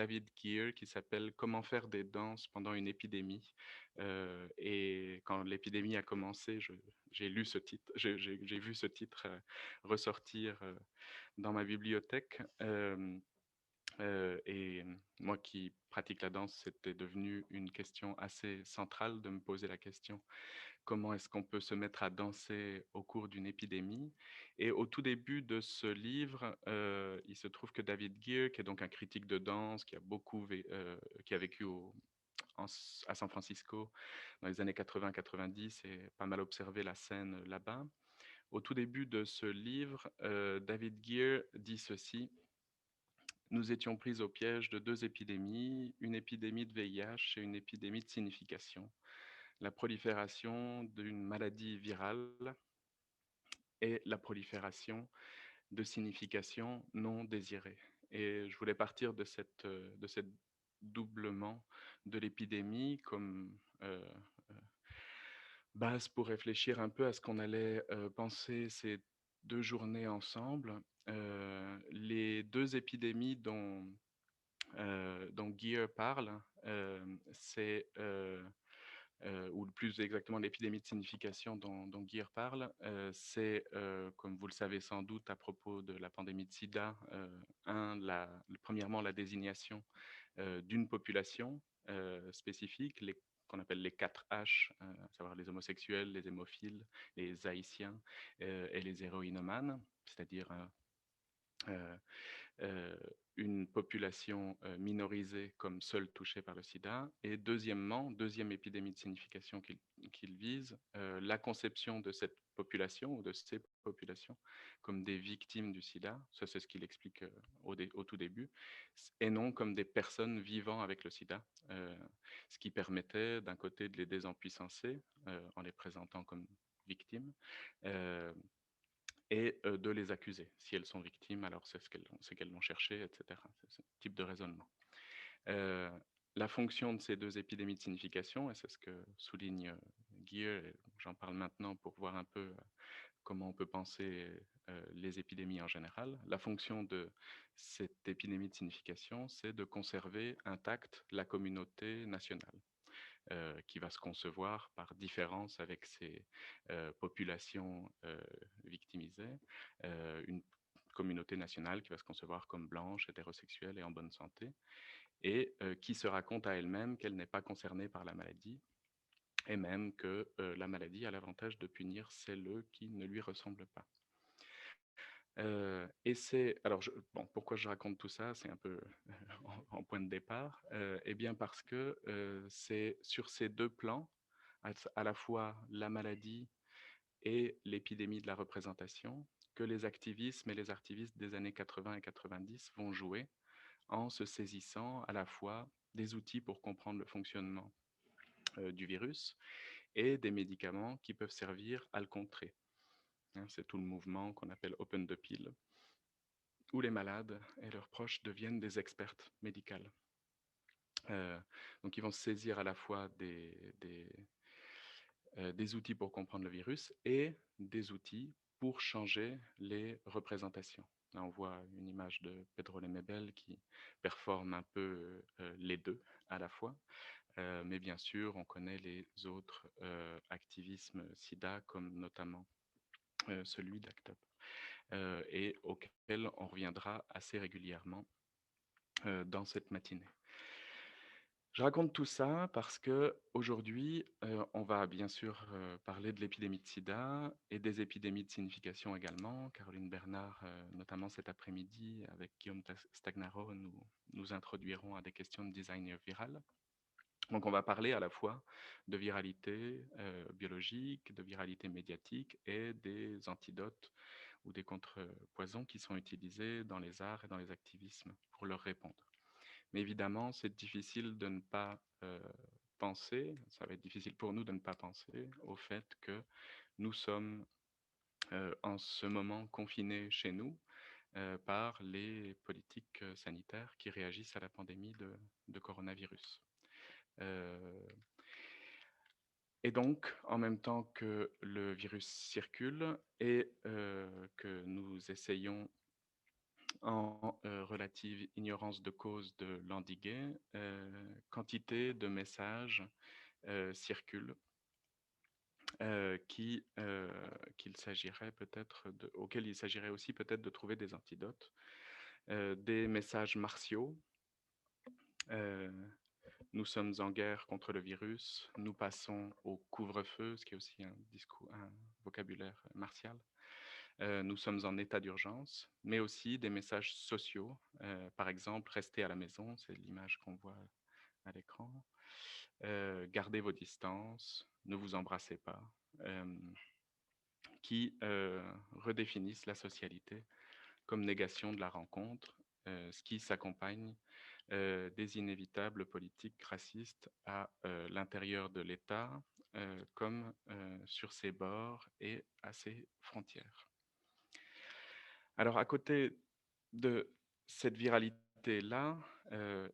David Gear qui s'appelle Comment faire des danses pendant une épidémie. Et quand l'épidémie a commencé, j'ai lu ce titre, j'ai vu ce titre ressortir dans ma bibliothèque. Et moi qui pratique la danse, c'était devenu une question assez centrale de me poser la question comment est-ce qu'on peut se mettre à danser au cours d'une épidémie. Et au tout début de ce livre, il se trouve que David Gear, qui est donc un critique de danse, qui a vécu à San Francisco dans les années 80-90 et pas mal observé la scène là-bas. Au tout début de ce livre, David Gear dit ceci: nous étions pris au piège de deux épidémies, une épidémie de VIH et une épidémie de signification. La prolifération d'une maladie virale et la prolifération de significations non désirées. Et je voulais partir de cette doublement de l'épidémie comme base pour réfléchir un peu à ce qu'on allait penser ces deux journées ensemble. Les deux épidémies dont Gear parle, c'est ou plus exactement l'épidémie de signification dont Gear parle, c'est, comme vous le savez sans doute à propos de la pandémie de sida, premièrement la désignation d'une population spécifique, qu'on appelle les 4 H, à savoir les homosexuels, les hémophiles, les haïtiens et les héroïnomanes, c'est-à-dire euh, euh, une population minorisée comme seule touchée par le sida. Et deuxièmement, deuxième épidémie de signification qu'il vise, la conception de cette population ou de ces populations comme des victimes du sida, ça c'est ce qu'il explique au tout début, et non comme des personnes vivant avec le sida, ce qui permettait d'un côté de les désempuissancer en les présentant comme victimes, euh, et de les accuser. Si elles sont victimes, alors c'est qu'elles l'ont cherché, etc. C'est ce type de raisonnement. Euh, la fonction de ces deux épidémies de signification, et c'est ce que souligne Gear, et j'en parle maintenant pour voir un peu comment on peut penser les épidémies en général. La fonction de cette épidémie de signification, c'est de conserver intacte la communauté nationale. Qui va se concevoir par différence avec ces populations victimisées, une communauté nationale qui va se concevoir comme blanche, hétérosexuelle et en bonne santé, et qui se raconte à elle-même qu'elle n'est pas concernée par la maladie, et même que la maladie a l'avantage de punir celles qui ne lui ressemblent pas. Et c'est alors bon, pourquoi je raconte tout ça, c'est un peu en point de départ. Eh bien parce que c'est sur ces deux plans, à la fois la maladie et l'épidémie de la représentation, que les activismes et les artivistes des années 80 et 90 vont jouer en se saisissant à la fois des outils pour comprendre le fonctionnement du virus et des médicaments qui peuvent servir à le contrer. Hein, c'est tout le mouvement qu'on appelle Open the Pill, où les malades et leurs proches deviennent des expertes médicales. Donc ils vont se saisir à la fois des outils pour comprendre le virus et des outils pour changer les représentations. Là, on voit une image de Pedro Lemebel qui performe un peu les deux à la fois. Mais bien sûr, on connaît les autres activismes SIDA, comme notamment celui d'ACT UP, et auquel on reviendra assez régulièrement dans cette matinée. Je raconte tout ça parce que aujourd'hui, on va bien sûr parler de l'épidémie de sida et des épidémies de signification également. Caroline Bernard, notamment cet après-midi, avec Guillaume Stagnaro, nous introduirons à des questions de design viral. Donc on va parler à la fois de viralité biologique, de viralité médiatique et des antidotes ou des contrepoisons qui sont utilisés dans les arts et dans les activismes pour leur répondre. Mais évidemment, c'est difficile de ne pas penser, ça va être difficile pour nous de ne pas penser au fait que nous sommes en ce moment confinés chez nous par les politiques sanitaires qui réagissent à la pandémie de coronavirus. Et donc, en même temps que le virus circule et que nous essayons en relative ignorance de cause de l'endiguer, quantité de messages circulent qui, qu'il s'agirait peut-être auxquels il s'agirait aussi peut-être de trouver des antidotes. Des messages martiaux. euh, Nous sommes en guerre contre le virus, nous passons au couvre-feu, ce qui est aussi un vocabulaire martial. Nous sommes en état d'urgence, mais aussi des messages sociaux. Par exemple, restez à la maison, c'est l'image qu'on voit à l'écran. Gardez vos distances, ne vous embrassez pas, qui redéfinissent la socialité comme négation de la rencontre, ce qui s'accompagne des inévitables politiques racistes à l'intérieur de l'État, comme sur ses bords et à ses frontières. Alors, à côté de cette viralité-là,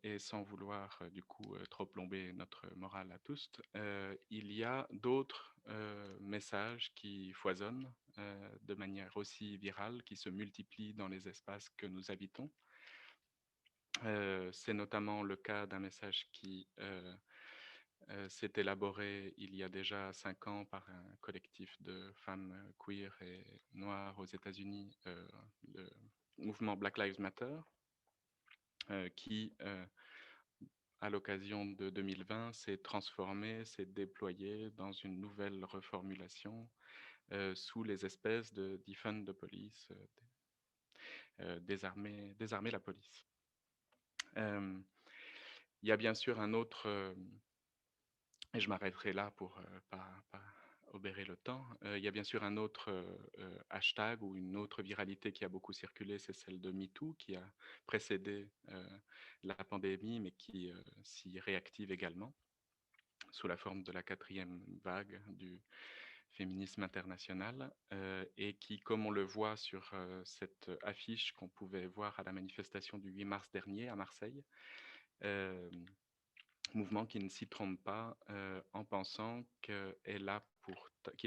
et sans vouloir du coup trop plomber notre morale à tous, il y a d'autres messages qui foisonnent de manière aussi virale, qui se multiplient dans les espaces que nous habitons. C'est notamment le cas d'un message qui s'est élaboré il y a déjà 5 ans par un collectif de femmes queer et noires aux États-Unis, le mouvement Black Lives Matter, qui, à l'occasion de 2020, s'est transformé, s'est déployé dans une nouvelle reformulation sous les espèces de defund the police, désarmer la police. Il y a bien sûr un autre, et je m'arrêterai là pour pas obérer le temps. Il y a bien sûr un autre hashtag ou une autre viralité qui a beaucoup circulé, c'est celle de MeToo, qui a précédé la pandémie, mais qui s'y réactive également sous la forme de la 4e vague du féminisme international, et qui, comme on le voit sur cette affiche qu'on pouvait voir à la manifestation du 8 mars dernier à Marseille, mouvement qui ne s'y trompe pas en pensant qu'il a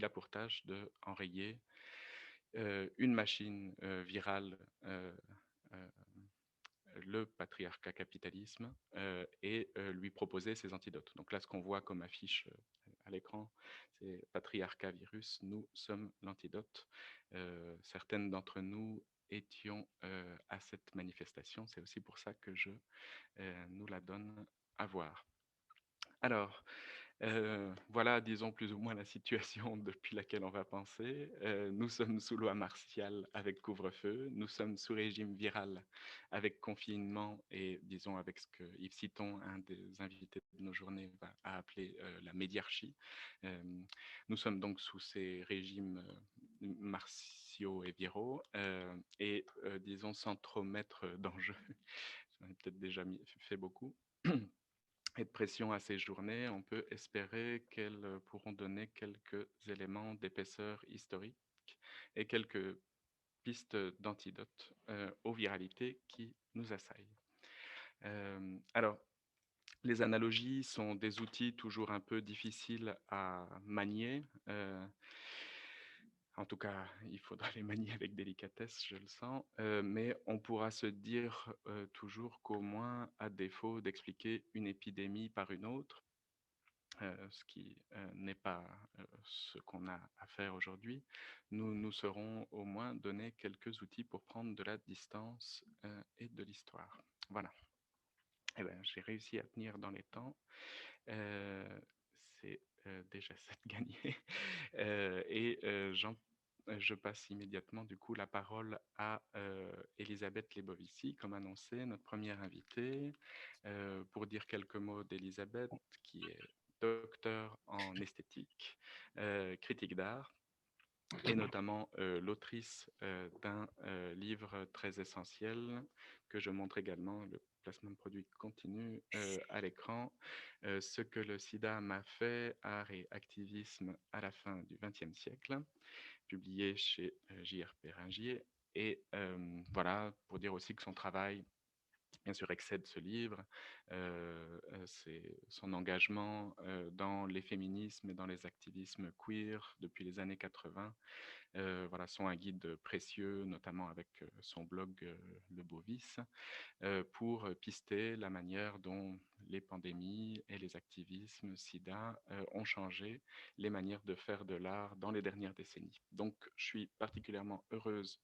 pour tâche d'enrayer une machine virale, euh, le patriarcat capitalisme, et lui proposer ses antidotes. Donc là, ce qu'on voit comme affiche à l'écran, c'est patriarcat virus, nous sommes l'antidote. Certaines d'entre nous étions à cette manifestation. C'est aussi pour ça que je nous la donne à voir. Alors, voilà, disons plus ou moins la situation depuis laquelle on va penser. Nous sommes sous loi martiale avec couvre-feu. Nous sommes sous régime viral avec confinement et, disons, avec ce que Yves Citon, un des invités de nos journées, a appelé la médiarchie. Nous sommes donc sous ces régimes martiaux et viraux et, disons, sans trop mettre d'enjeu. J'en ai peut-être déjà fait beaucoup. Et de pression à ces journées, on peut espérer qu'elles pourront donner quelques éléments d'épaisseur historique et quelques pistes d'antidote aux viralités qui nous assaillent. Alors, les analogies sont des outils toujours un peu difficiles à manier. En tout cas, il faudra les manier avec délicatesse, je le sens. Mais on pourra se dire toujours qu'au moins, à défaut d'expliquer une épidémie par une autre, ce qui n'est pas ce qu'on a à faire aujourd'hui, nous nous serons au moins donné quelques outils pour prendre de la distance et de l'histoire. Voilà. Eh ben, j'ai réussi à tenir dans les temps. C'est déjà ça de gagné. Et je passe immédiatement du coup la parole à Elisabeth Lebovici, comme annoncé, notre première invitée, pour dire quelques mots d'Elisabeth, qui est docteur en esthétique, critique d'art, et notamment l'autrice d'un livre très essentiel que je montre également, le placement de produits continu à l'écran, Ce que le sida m'a fait, art et activisme à la fin du XXe siècle, publié chez JRP Ringier. Et voilà, pour dire aussi que son travail, bien sûr, excède ce livre. C'est son engagement dans les féminismes et dans les activismes queer depuis les années 80 voilà, sont un guide précieux, notamment avec son blog Le Bovis, pour pister la manière dont les pandémies et les activismes SIDA ont changé les manières de faire de l'art dans les dernières décennies. Donc, je suis particulièrement heureuse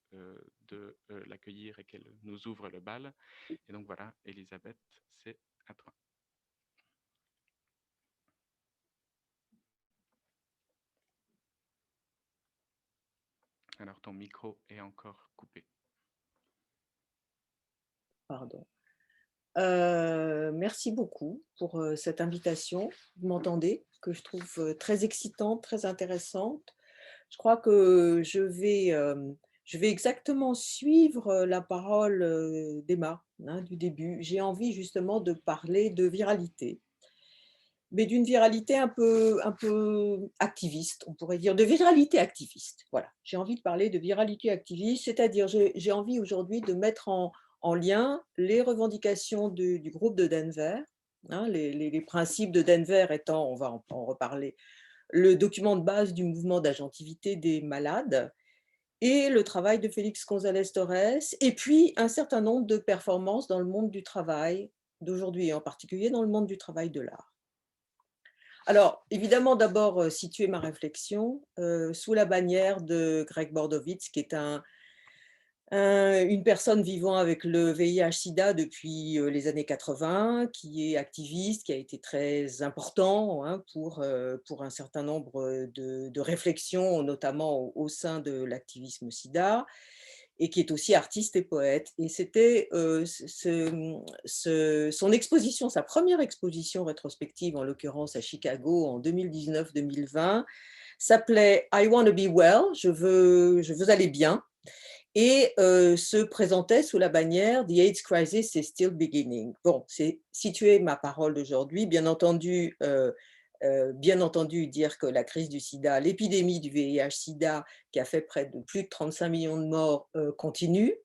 de l'accueillir et qu'elle nous ouvre le bal. Et donc voilà, Elisabeth, c'est à toi. Alors, ton micro est encore coupé. Pardon. Merci beaucoup pour cette invitation. Vous m'entendez? Que je trouve très excitante, très intéressante. Je crois que je vais exactement suivre la parole d'Emma, hein, du début. J'ai envie justement de parler de viralité, mais d'une viralité un peu activiste, on pourrait dire, de viralité activiste. Voilà, j'ai envie de parler de viralité activiste, c'est-à-dire j'ai envie aujourd'hui de mettre en lien les revendications du groupe de Denver, hein, les principes de Denver étant, on va en reparler, le document de base du mouvement d'agentivité des malades et le travail de Félix González Torres, et puis un certain nombre de performances dans le monde du travail d'aujourd'hui, en particulier dans le monde du travail de l'art. Alors, évidemment, d'abord, situer ma réflexion sous la bannière de Greg Bordovitz, qui est une personne vivant avec le VIH-Sida depuis les années 80, qui est activiste, qui a été très important, hein, pour un certain nombre de réflexions, notamment au sein de l'activisme SIDA, et qui est aussi artiste et poète. Et c'était son exposition, sa première exposition rétrospective, en l'occurrence à Chicago en 2019-2020, s'appelait I Want to Be Well, je veux aller bien, et se présentait sous la bannière The AIDS Crisis is Still Beginning. Bon, c'est situer ma parole d'aujourd'hui. Bien entendu, dire que la crise du sida, l'épidémie du VIH-Sida, qui a fait près de plus de 35 millions de morts, continue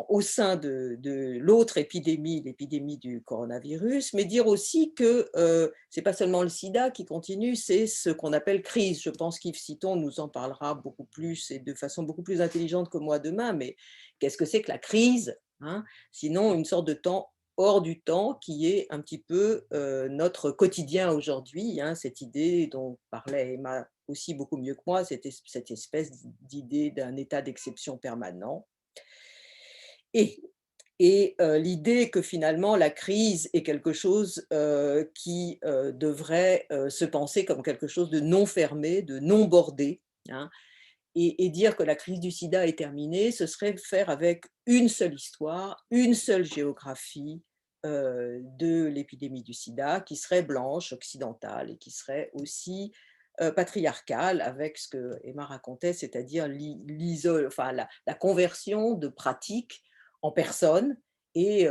au sein de l'autre épidémie, l'épidémie du coronavirus, mais dire aussi que ce n'est pas seulement le sida qui continue, c'est ce qu'on appelle crise. Je pense qu'Yves Citon nous en parlera beaucoup plus et de façon beaucoup plus intelligente que moi demain, mais qu'est-ce que c'est que la crise, hein? Sinon, une sorte de temps hors du temps qui est un petit peu notre quotidien aujourd'hui, hein, cette idée dont parlait Emma aussi beaucoup mieux que moi, cette espèce d'idée d'un état d'exception permanent. Et, l'idée que finalement la crise est quelque chose qui devrait se penser comme quelque chose de non fermé, de non bordé, hein, et dire que la crise du sida est terminée, ce serait faire avec une seule histoire, une seule géographie de l'épidémie du sida, qui serait blanche, occidentale, et qui serait aussi patriarcale, avec ce que Emma racontait, c'est-à-dire la conversion de pratiques en personnes, et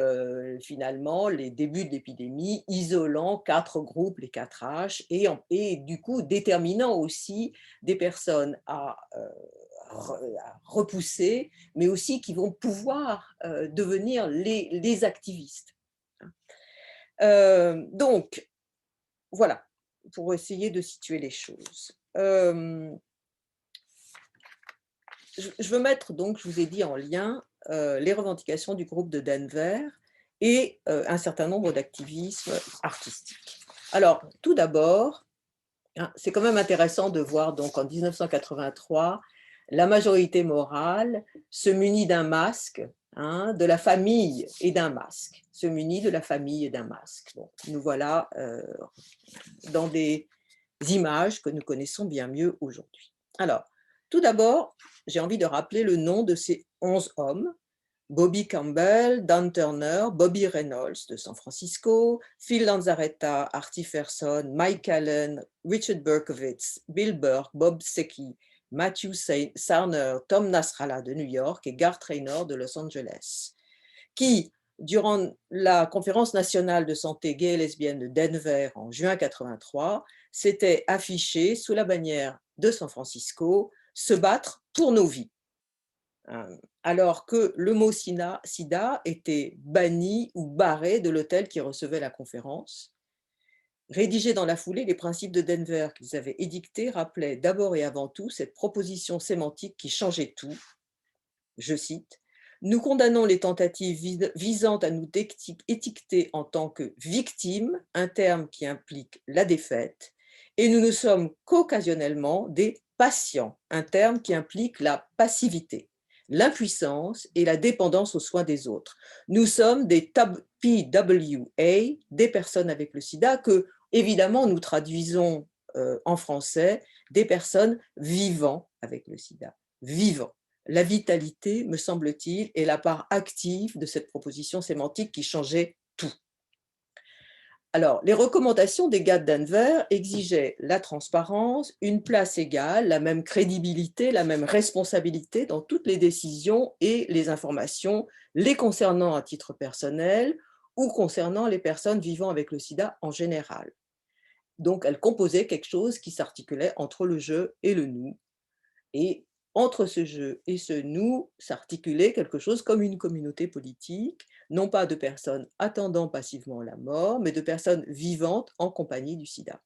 finalement les débuts de l'épidémie isolant 4 groupes, les 4 H, et du coup déterminant aussi des personnes à repousser, mais aussi qui vont pouvoir devenir les activistes. Donc, voilà, pour essayer de situer les choses. Je veux mettre donc, je vous ai dit, en lien les revendications du groupe de Denver et un certain nombre d'activismes artistiques. Alors, tout d'abord, hein, c'est quand même intéressant de voir donc en 1983, la majorité morale se munit d'un masque, hein, de la famille et d'un masque, se munit de la famille et d'un masque. Bon, nous voilà dans des images que nous connaissons bien mieux aujourd'hui. Alors, tout d'abord, j'ai envie de rappeler le nom de ces 11 hommes: Bobby Campbell, Dan Turner, Bobby Reynolds de San Francisco, Phil Lanzaretta, Artie Ferson, Mike Allen, Richard Berkowitz, Bill Burke, Bob Secchi, Matthew Sarner, Tom Nasrallah de New York et Garth Raynor de Los Angeles, qui, durant la conférence nationale de santé gay et lesbienne de Denver en juin 83, s'étaient affichés sous la bannière de San Francisco, se battre pour nos vies, alors que le mot sida était banni ou barré de l'hôtel qui recevait la conférence. Rédigés dans la foulée, les principes de Denver qu'ils avaient édictés rappelaient d'abord et avant tout cette proposition sémantique qui changeait tout. Je cite: «Nous condamnons les tentatives visant à nous étiqueter en tant que victimes, un terme qui implique la défaite, et nous ne sommes qu'occasionnellement des patients, un terme qui implique la passivité, l'impuissance et la dépendance aux soins des autres. Nous sommes des PWA, des personnes avec le sida, que évidemment nous traduisons en français, des personnes vivant avec le sida, vivant.» La vitalité, me semble-t-il, est la part active de cette proposition sémantique qui changeait tout. Alors, les recommandations des gars de Denver exigeaient la transparence, une place égale, la même crédibilité, la même responsabilité dans toutes les décisions et les informations les concernant à titre personnel ou concernant les personnes vivant avec le sida en général. Donc, elles composaient quelque chose qui s'articulait entre le je et le nous. Et entre ce «je» et ce «nous» s'articulait quelque chose comme une communauté politique, non pas de personnes attendant passivement la mort, mais de personnes vivantes en compagnie du sida.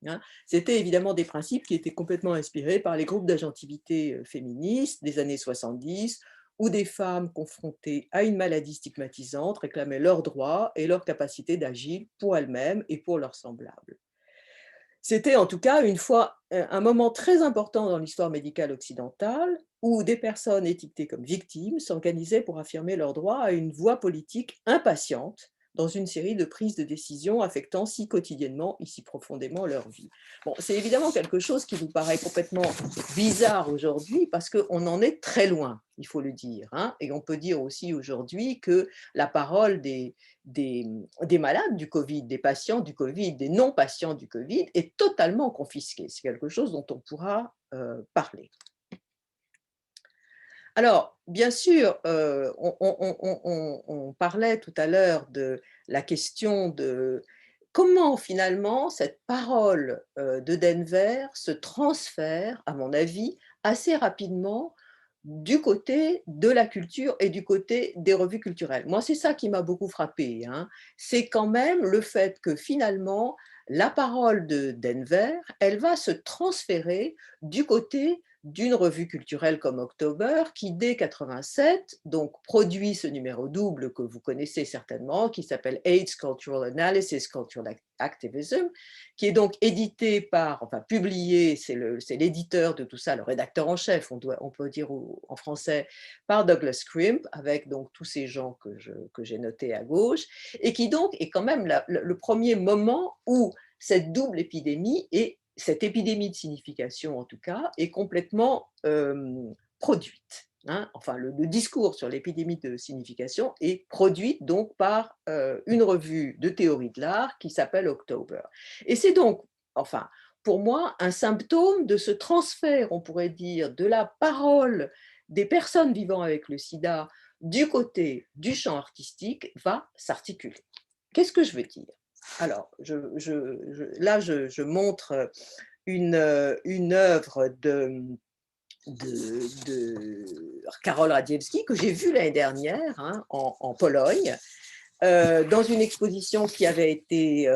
Hein. C'était évidemment des principes qui étaient complètement inspirés par les groupes d'agentivité féministes des années 70, où des femmes confrontées à une maladie stigmatisante réclamaient leurs droits et leur capacité d'agir pour elles-mêmes et pour leurs semblables. C'était en tout cas une fois un moment très important dans l'histoire médicale occidentale où des personnes étiquetées comme victimes s'organisaient pour affirmer leur droit à une voix politique impatiente dans une série de prises de décision affectant si quotidiennement et si profondément leur vie. Bon, c'est évidemment quelque chose qui nous paraît complètement bizarre aujourd'hui parce qu'on en est très loin, il faut le dire. Hein. Et on peut dire aussi aujourd'hui que la parole des malades du Covid, des patients du Covid, des non-patients du Covid est totalement confisquée. C'est quelque chose dont on pourra parler. Alors, bien sûr, on parlait tout à l'heure de la question de comment finalement cette parole de Denver se transfère, à mon avis, assez rapidement du côté de la culture et du côté des revues culturelles. Moi, c'est ça qui m'a beaucoup frappée, hein. C'est quand même le fait que finalement, la parole de Denver, elle va se transférer du côté d'une revue culturelle comme October, qui dès 87 donc produit ce numéro double que vous connaissez certainement, qui s'appelle AIDS Cultural Analysis, Cultural Activism, qui est donc édité par, enfin publié, c'est l'éditeur de tout ça, le rédacteur en chef, on peut dire en français, par Douglas Crimp, avec donc tous ces gens que j'ai notés à gauche, et qui donc est quand même le premier moment où cette double épidémie est cette épidémie de signification, en tout cas, est complètement produite. Hein. Enfin, le discours sur l'épidémie de signification est produit donc par une revue de théorie de l'art qui s'appelle October. Et c'est donc, enfin, pour moi, un symptôme de ce transfert, on pourrait dire, de la parole des personnes vivant avec le sida du côté du champ artistique va s'articuler. Qu'est-ce que je veux dire? Alors, là, je montre une œuvre de Karol Radziewski que j'ai vue l'année dernière hein, en Pologne, dans une exposition qui avait été,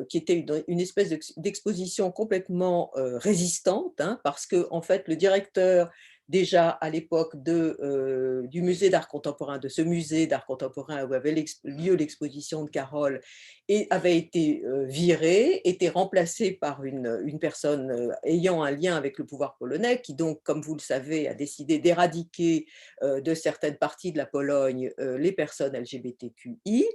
qui était une espèce d'exposition complètement résistante, hein, parce que en fait, le directeur déjà à l'époque du musée d'art contemporain, de ce musée d'art contemporain où avait lieu l'exposition de Carole, et avait été viré, était remplacé par une personne ayant un lien avec le pouvoir polonais, qui donc, comme vous le savez, a décidé d'éradiquer de certaines parties de la Pologne les personnes LGBTQI.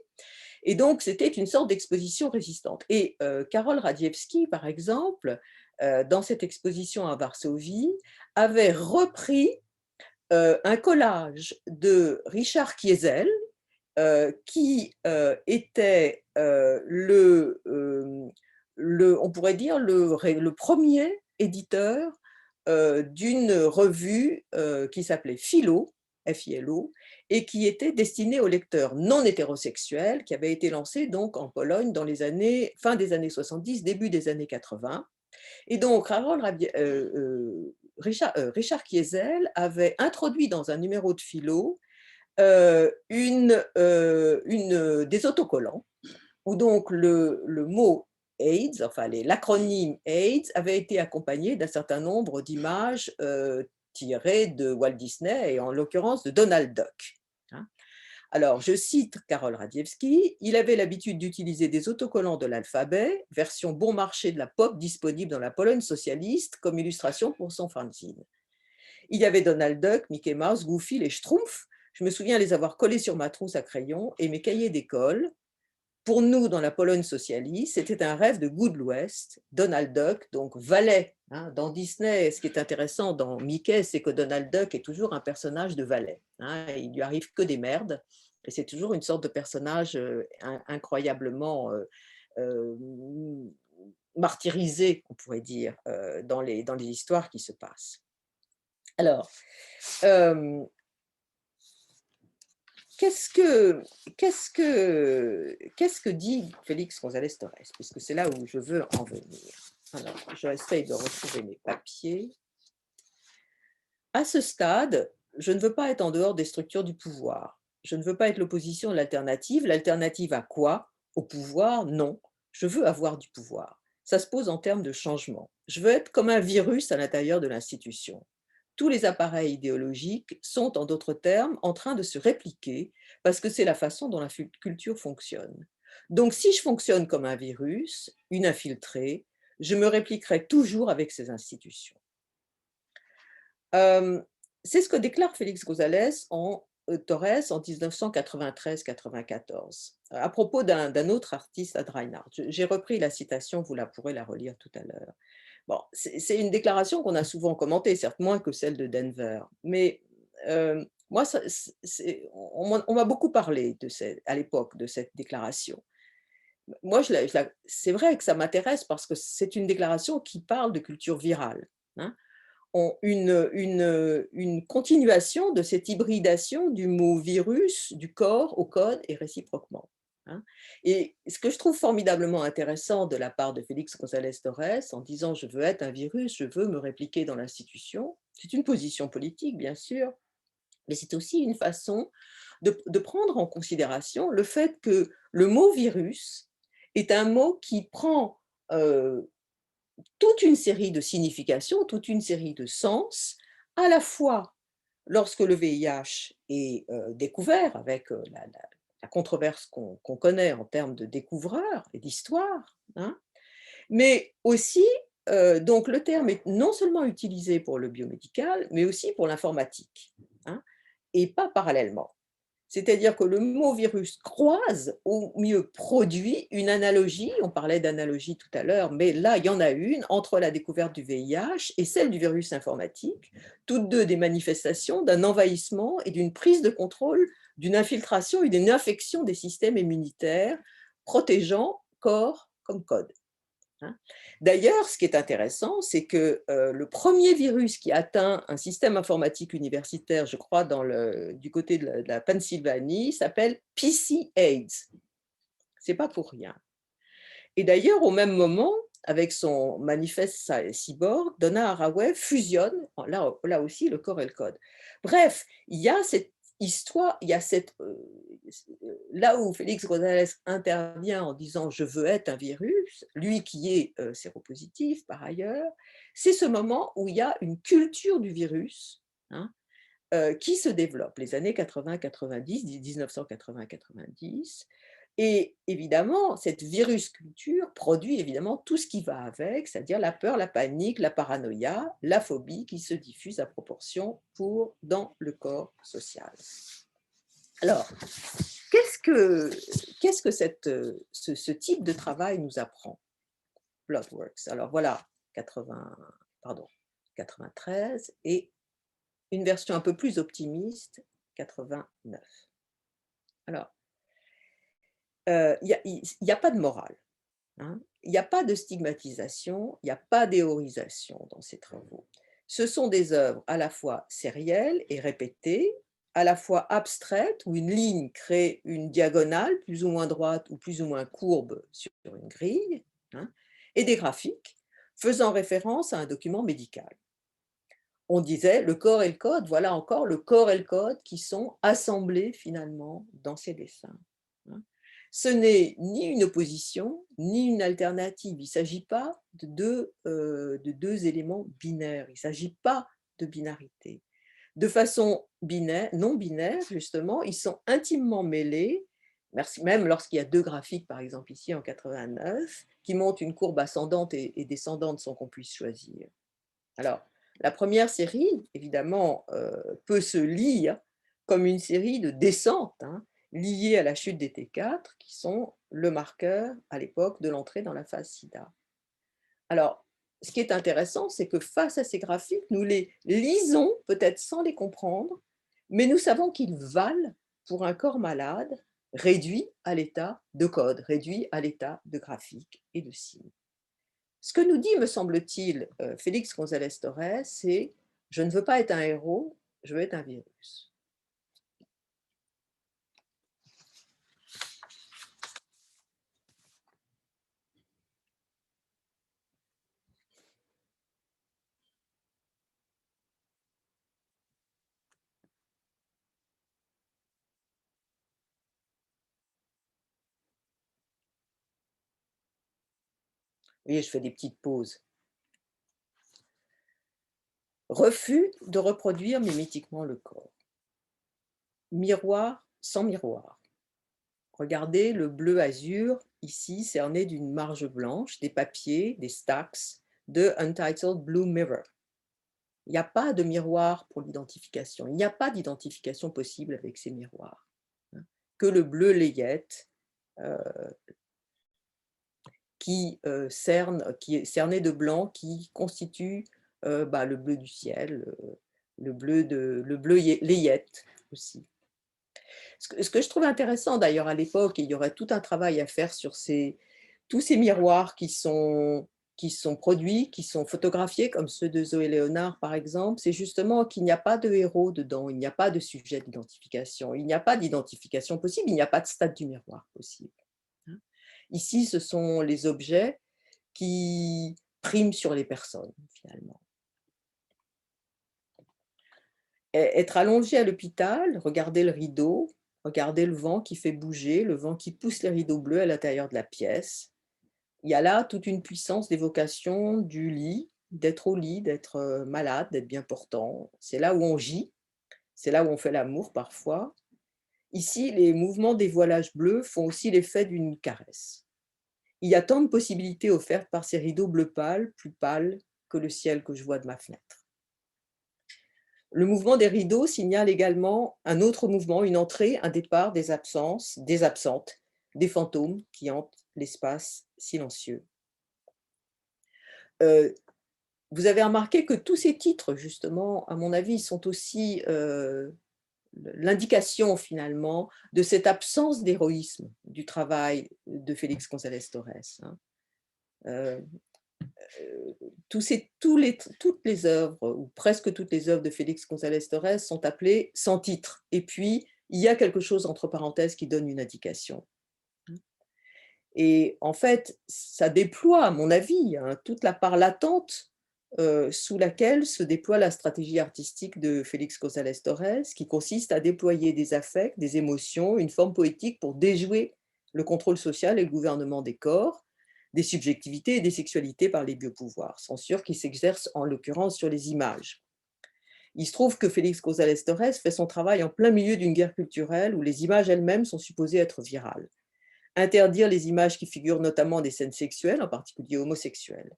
Et donc, c'était une sorte d'exposition résistante. Et Karol Radziewski, par exemple, dans cette exposition à Varsovie, avait repris un collage de Richard Kiesel, qui était on pourrait dire, le premier éditeur d'une revue qui s'appelait Philo, F-I-L-O, et qui était destinée aux lecteurs non hétérosexuels, qui avait été lancée donc en Pologne dans les années, fin des années 70, début des années 80. Et donc, Richard Kiesel avait introduit dans un numéro de Philo des autocollants, où donc le mot AIDS, enfin l'acronyme AIDS, avait été accompagné d'un certain nombre d'images tirées de Walt Disney et en l'occurrence de Donald Duck. Hein. Alors, je cite Karol Radziewski, il avait l'habitude d'utiliser des autocollants de l'alphabet, version bon marché de la pop disponible dans la Pologne socialiste, comme illustration pour son fanzine. Il y avait Donald Duck, Mickey Mouse, Goofy, les Schtroumpfs. Je me souviens les avoir collés sur ma trousse à crayon et mes cahiers d'école. Pour nous, dans la Pologne socialiste, c'était un rêve de goût de l'Ouest. Donald Duck, donc valet. Hein, dans Disney, ce qui est intéressant dans Mickey, c'est que Donald Duck est toujours un personnage de valet. Hein, il lui arrive que des merdes. Et c'est toujours une sorte de personnage incroyablement euh, martyrisé, on pourrait dire, dans les histoires qui se passent. Alors, euh, qu'est-ce que dit Félix González Torres, puisque c'est là où je veux en venir. Alors, j'essaye de retrouver mes papiers. À ce stade, je ne veux pas être en dehors des structures du pouvoir. Je ne veux pas être l'opposition à l'alternative. L'alternative à quoi? Au pouvoir? Non. Je veux avoir du pouvoir. Ça se pose en termes de changement. Je veux être comme un virus à l'intérieur de l'institution. Tous les appareils idéologiques sont, en d'autres termes, en train de se répliquer parce que c'est la façon dont la culture fonctionne. Donc, si je fonctionne comme un virus, une infiltrée, je me répliquerai toujours avec ces institutions. C'est ce que déclare Félix González Torres en 1993-94, à propos d'un autre artiste, Ad Reinhardt. J'ai repris la citation, vous pourrez la relire tout à l'heure. Bon, c'est une déclaration qu'on a souvent commentée, certes moins que celle de Denver, mais moi, on m'a beaucoup parlé à l'époque de cette déclaration. Moi, c'est vrai que ça m'intéresse parce que c'est une déclaration qui parle de culture virale. Hein, une continuation de cette hybridation du mot virus, du corps au code et réciproquement. Hein. Et ce que je trouve formidablement intéressant de la part de Félix González Torres, en disant je veux être un virus, je veux me répliquer dans l'institution, c'est une position politique bien sûr, mais c'est aussi une façon de prendre en considération le fait que le mot virus est un mot qui prend toute une série de significations, toute une série de sens, à la fois lorsque le VIH est découvert, avec la controverse qu'on connaît en termes de découvreurs et d'histoire, hein, mais aussi, donc le terme est non seulement utilisé pour le biomédical, mais aussi pour l'informatique, hein, et pas parallèlement. C'est-à-dire que le mot virus croise, ou mieux produit, une analogie, on parlait d'analogie tout à l'heure, mais là, il y en a une, entre la découverte du VIH et celle du virus informatique, toutes deux des manifestations d'un envahissement et d'une prise de contrôle, d'une infiltration et d'une infection des systèmes immunitaires, protégeant corps comme code. D'ailleurs, ce qui est intéressant, c'est que le premier virus qui atteint un système informatique universitaire, je crois du côté de la Pennsylvanie, s'appelle PC-AIDS. Ce n'est pas pour rien. Et d'ailleurs, au même moment, avec son manifeste cyborg, Donna Haraway fusionne, là aussi, le corps et le code. Bref, il y a cette histoire, il y a là où Félix González intervient en disant « je veux être un virus », lui qui est séropositif par ailleurs, c'est ce moment où il y a une culture du virus, hein, qui se développe, les années 80-90, 1980-90, et évidemment, cette virus culture produit évidemment tout ce qui va avec, c'est-à-dire la peur, la panique, la paranoïa, la phobie qui se diffuse à proportion dans le corps social. Alors, qu'est-ce que ce type de travail nous apprend? Bloodworks. Alors voilà, 93 et une version un peu plus optimiste, 89. Alors, il n'y a pas de morale, hein. Il n'y a pas de stigmatisation, il n'y a pas d'éorisation dans ces travaux. Ce sont des œuvres à la fois sérielles et répétées, à la fois abstraites, où une ligne crée une diagonale plus ou moins droite ou plus ou moins courbe sur une grille, hein, et des graphiques faisant référence à un document médical. On disait le corps et le code, voilà encore le corps et le code qui sont assemblés finalement dans ces dessins. Ce n'est ni une opposition, ni une alternative. Il ne s'agit pas de deux éléments binaires. Il ne s'agit pas de binarité. De façon binaire, non binaire, justement, ils sont intimement mêlés, même lorsqu'il y a deux graphiques, par exemple ici en 89, qui montrent une courbe ascendante et descendante sans qu'on puisse choisir. Alors, la première série, évidemment, peut se lire comme une série de descentes, hein, liées à la chute des T4, qui sont le marqueur à l'époque de l'entrée dans la phase SIDA. Alors, ce qui est intéressant, c'est que face à ces graphiques, nous les lisons peut-être sans les comprendre, mais nous savons qu'ils valent pour un corps malade réduit à l'état de code, réduit à l'état de graphique et de signe. Ce que nous dit, me semble-t-il, Félix González Torres, c'est « je ne veux pas être un héros, je veux être un virus ». Vous voyez, je fais des petites pauses. Refus de reproduire mimétiquement le corps. Miroir sans miroir. Regardez le bleu azur, ici, cerné d'une marge blanche, des papiers, des stacks de Untitled Blue Mirror. Il n'y a pas de miroir pour l'identification. Il n'y a pas d'identification possible avec ces miroirs. Que le bleu layette, qui est cerné de blanc, qui constitue le bleu du ciel, le bleu layette aussi. Ce que je trouve intéressant d'ailleurs à l'époque, et il y aurait tout un travail à faire sur tous ces miroirs qui sont produits, qui sont photographiés, comme ceux de Zoé Léonard par exemple, c'est justement qu'il n'y a pas de héros dedans, il n'y a pas de sujet d'identification, il n'y a pas d'identification possible, il n'y a pas de stade du miroir possible. Ici, ce sont les objets qui priment sur les personnes, finalement. Être allongé à l'hôpital, regarder le rideau, regarder le vent qui fait bouger, le vent qui pousse les rideaux bleus à l'intérieur de la pièce. Il y a là toute une puissance d'évocation du lit, d'être au lit, d'être malade, d'être bien portant. C'est là où on gît, c'est là où on fait l'amour parfois. Ici, les mouvements des voilages bleus font aussi l'effet d'une caresse. Il y a tant de possibilités offertes par ces rideaux bleu pâle, plus pâles que le ciel que je vois de ma fenêtre. Le mouvement des rideaux signale également un autre mouvement, une entrée, un départ des absences, des absentes, des fantômes qui hantent l'espace silencieux. Vous avez remarqué que tous ces titres, justement, à mon avis, sont aussi l'indication finalement de cette absence d'héroïsme du travail de Félix González Torres. Toutes les œuvres, ou presque toutes les œuvres de Félix González Torres sont appelées sans titre. Et puis, il y a quelque chose entre parenthèses qui donne une indication. Et en fait, ça déploie, à mon avis, toute la part latente sous laquelle se déploie la stratégie artistique de Félix González Torres, qui consiste à déployer des affects, des émotions, une forme poétique pour déjouer le contrôle social et le gouvernement des corps, des subjectivités et des sexualités par les biopouvoirs, censure qui s'exerce en l'occurrence sur les images. Il se trouve que Félix González Torres fait son travail en plein milieu d'une guerre culturelle où les images elles-mêmes sont supposées être virales. Interdire les images qui figurent notamment des scènes sexuelles, en particulier homosexuelles.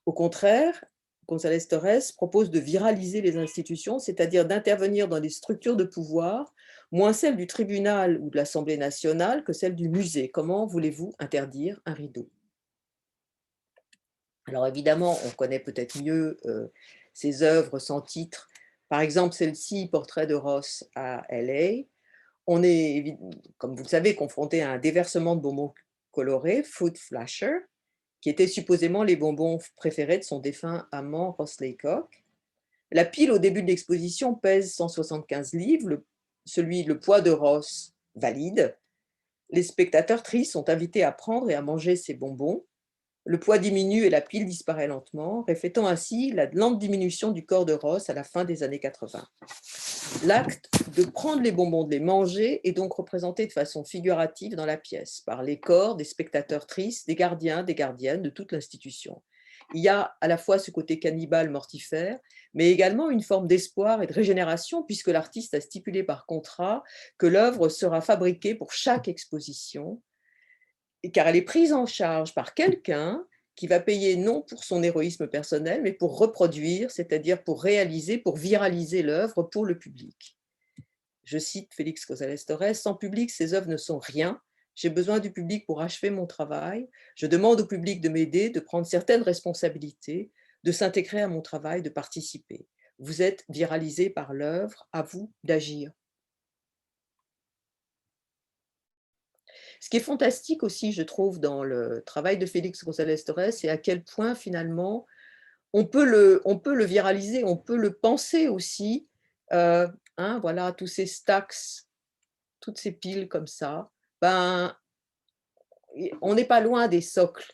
Au contraire, González Torres propose de viraliser les institutions, c'est-à-dire d'intervenir dans des structures de pouvoir, moins celles du tribunal ou de l'Assemblée nationale que celles du musée. Comment voulez-vous interdire un rideau? Alors évidemment, on connaît peut-être mieux ces œuvres sans titre. Par exemple, celle-ci, Portrait de Ross à LA. On est, comme vous le savez, confronté à un déversement de bonbons colorés, Fruit Flasher, qui étaient supposément les bonbons préférés de son défunt amant Ross Laycock. La pile au début de l'exposition pèse 175 livres, le poids de Ross valide. Les spectateurs tristes sont invités à prendre et à manger ces bonbons. Le poids diminue et la pile disparaît lentement, reflétant ainsi la lente diminution du corps de Ross à la fin des années 80. L'acte de prendre les bonbons, de les manger, est donc représenté de façon figurative dans la pièce, par les corps des spectateurs tristes, des gardiens, des gardiennes de toute l'institution. Il y a à la fois ce côté cannibale mortifère, mais également une forme d'espoir et de régénération, puisque l'artiste a stipulé par contrat que l'œuvre sera fabriquée pour chaque exposition, car elle est prise en charge par quelqu'un qui va payer non pour son héroïsme personnel, mais pour reproduire, c'est-à-dire pour réaliser, pour viraliser l'œuvre pour le public. Je cite Félix González-Torres, « Sans public, ces œuvres ne sont rien. J'ai besoin du public pour achever mon travail. Je demande au public de m'aider, de prendre certaines responsabilités, de s'intégrer à mon travail, de participer. Vous êtes viralisé par l'œuvre, à vous d'agir. » Ce qui est fantastique aussi, je trouve, dans le travail de Félix González-Torres, c'est à quel point, finalement, on peut le viraliser, on peut le penser aussi. Voilà, tous ces stacks, toutes ces piles comme ça, ben, on n'est pas loin des socles,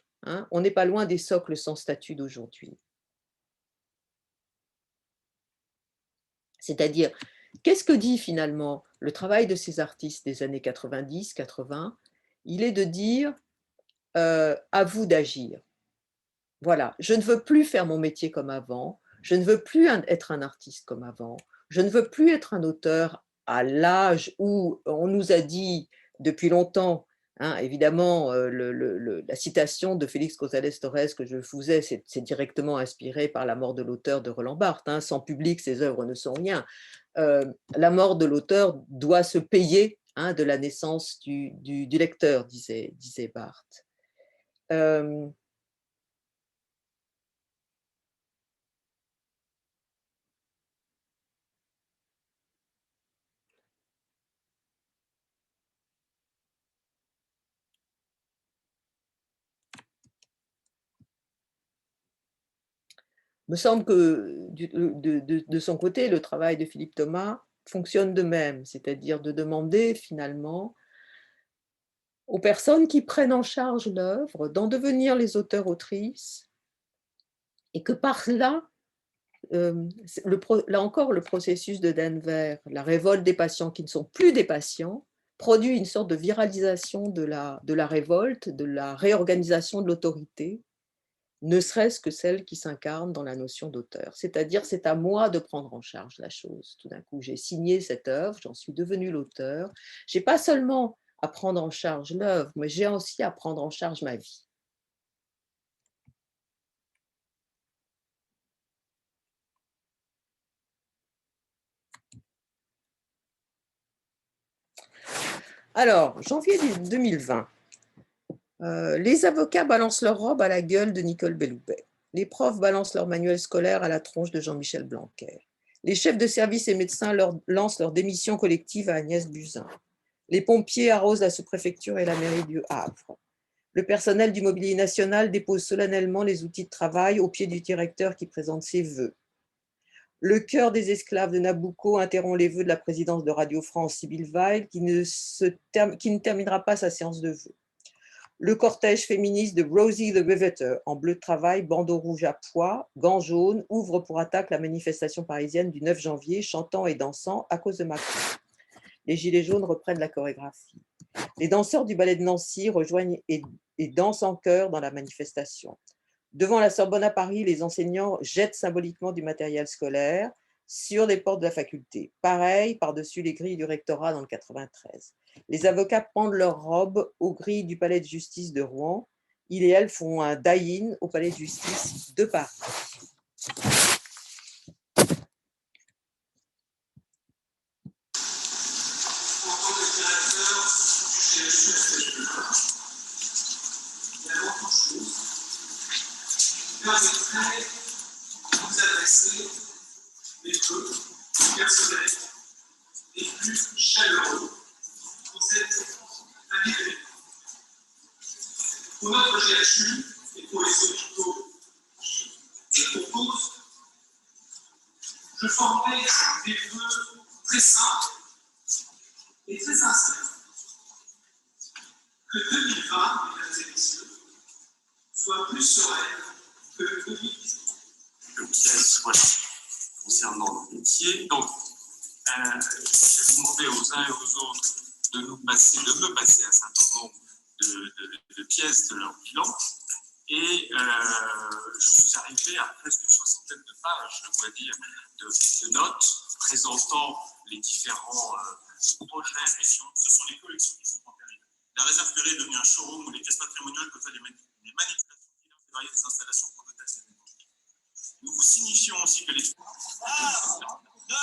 on n'est pas loin des socles sans statut d'aujourd'hui. C'est-à-dire, qu'est-ce que dit finalement le travail de ces artistes des années 90, 80? Il est de dire à vous d'agir. Voilà, je ne veux plus faire mon métier comme avant, je ne veux plus être un artiste comme avant, je ne veux plus être un auteur à l'âge où on nous a dit depuis longtemps, évidemment, la citation de Félix González-Torres que je faisais, c'est directement inspiré par la mort de l'auteur de Roland Barthes, sans public, ses œuvres ne sont rien. La mort de l'auteur doit se payer de la naissance du lecteur, disait Barthes. Me semble que de son côté, le travail de Philippe Thomas fonctionne de même, c'est-à-dire de demander finalement aux personnes qui prennent en charge l'œuvre d'en devenir les auteurs-autrices, et que par là, là encore, le processus de Denver, la révolte des patients qui ne sont plus des patients, produit une sorte de viralisation de la révolte, de la réorganisation de l'autorité, ne serait-ce que celle qui s'incarne dans la notion d'auteur. C'est-à-dire, c'est à moi de prendre en charge la chose. Tout d'un coup, j'ai signé cette œuvre, j'en suis devenu l'auteur. Je n'ai pas seulement à prendre en charge l'œuvre, mais j'ai aussi à prendre en charge ma vie. Alors, janvier 2020, les avocats balancent leur robe à la gueule de Nicole Belloubet. Les profs balancent leur manuel scolaire à la tronche de Jean-Michel Blanquer. Les chefs de service et médecins lancent leur démission collective à Agnès Buzyn. Les pompiers arrosent la sous-préfecture et la mairie du Havre. Le personnel du Mobilier national dépose solennellement les outils de travail au pied du directeur qui présente ses vœux. Le chœur des esclaves de Nabucco interrompt les vœux de la présidence de Radio France, Sybille Weil, qui ne terminera pas sa séance de vœux. Le cortège féministe de Rosie the Riveter, en bleu de travail, bandeau rouge à pois, gants jaunes, ouvre pour attaque la manifestation parisienne du 9 janvier, chantant et dansant à cause de Macron. Les gilets jaunes reprennent la chorégraphie. Les danseurs du ballet de Nancy rejoignent et dansent en chœur dans la manifestation. Devant la Sorbonne à Paris, les enseignants jettent symboliquement du matériel scolaire sur les portes de la faculté. Pareil, par-dessus les grilles du rectorat dans le 93. Les avocats pendent leurs robes aux grilles du palais de justice de Rouen. Ils et elles font un die-in au palais de justice de Paris. Permettrait de vous adresser les vœux personnels les plus chaleureux pour cette année 2020. Pour notre GHU et pour les hôpitaux qui se proposent, je formerai des vœux très simples et très sincères. Que 2020, mesdames et messieurs, soit plus métier. Donc, je vais demander aux uns et aux autres de me passer un certain nombre de pièces de leur bilan. Et je suis arrivé à presque une soixantaine de pages, je dois dire, de notes présentant les différents projets et missions. Ce sont les collections qui sont en péril. La réserve Perret est devenue un showroom où les pièces patrimoniales peuvent faire des manipulations diverses et variées des installations pour de tels événements. Nous vous signifions aussi que les... 1, 2, 3.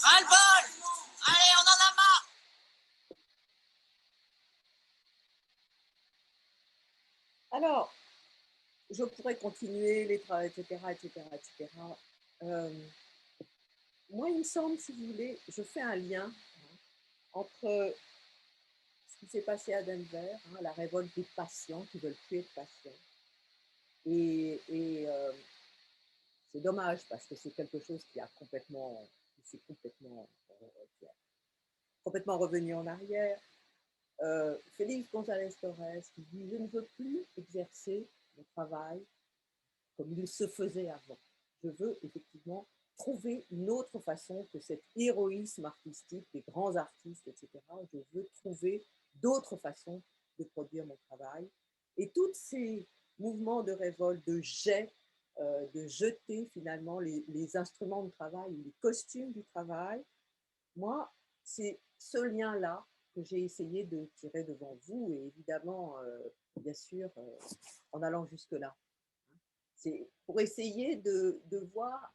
Ras-le-bol! Allez, on en a marre! Alors, je pourrais continuer les travaux, etc., etc., etc. Moi, il me semble, si vous voulez, je fais un lien entre ce qui s'est passé à Denver, la révolte des patients qui veulent plus être patients. Et c'est dommage parce que c'est quelque chose qui a complètement revenu en arrière. Félix González Torres qui dit « Je ne veux plus exercer mon travail comme il se faisait avant. Je veux effectivement trouver une autre façon que cet héroïsme artistique des grands artistes, etc. Je veux trouver d'autres façons de produire mon travail. Et tous ces mouvements de révolte, de jeter finalement les instruments de travail, les costumes du travail, moi, c'est ce lien-là que j'ai essayé de tirer devant vous et évidemment, bien sûr, en allant jusque-là. C'est pour essayer de voir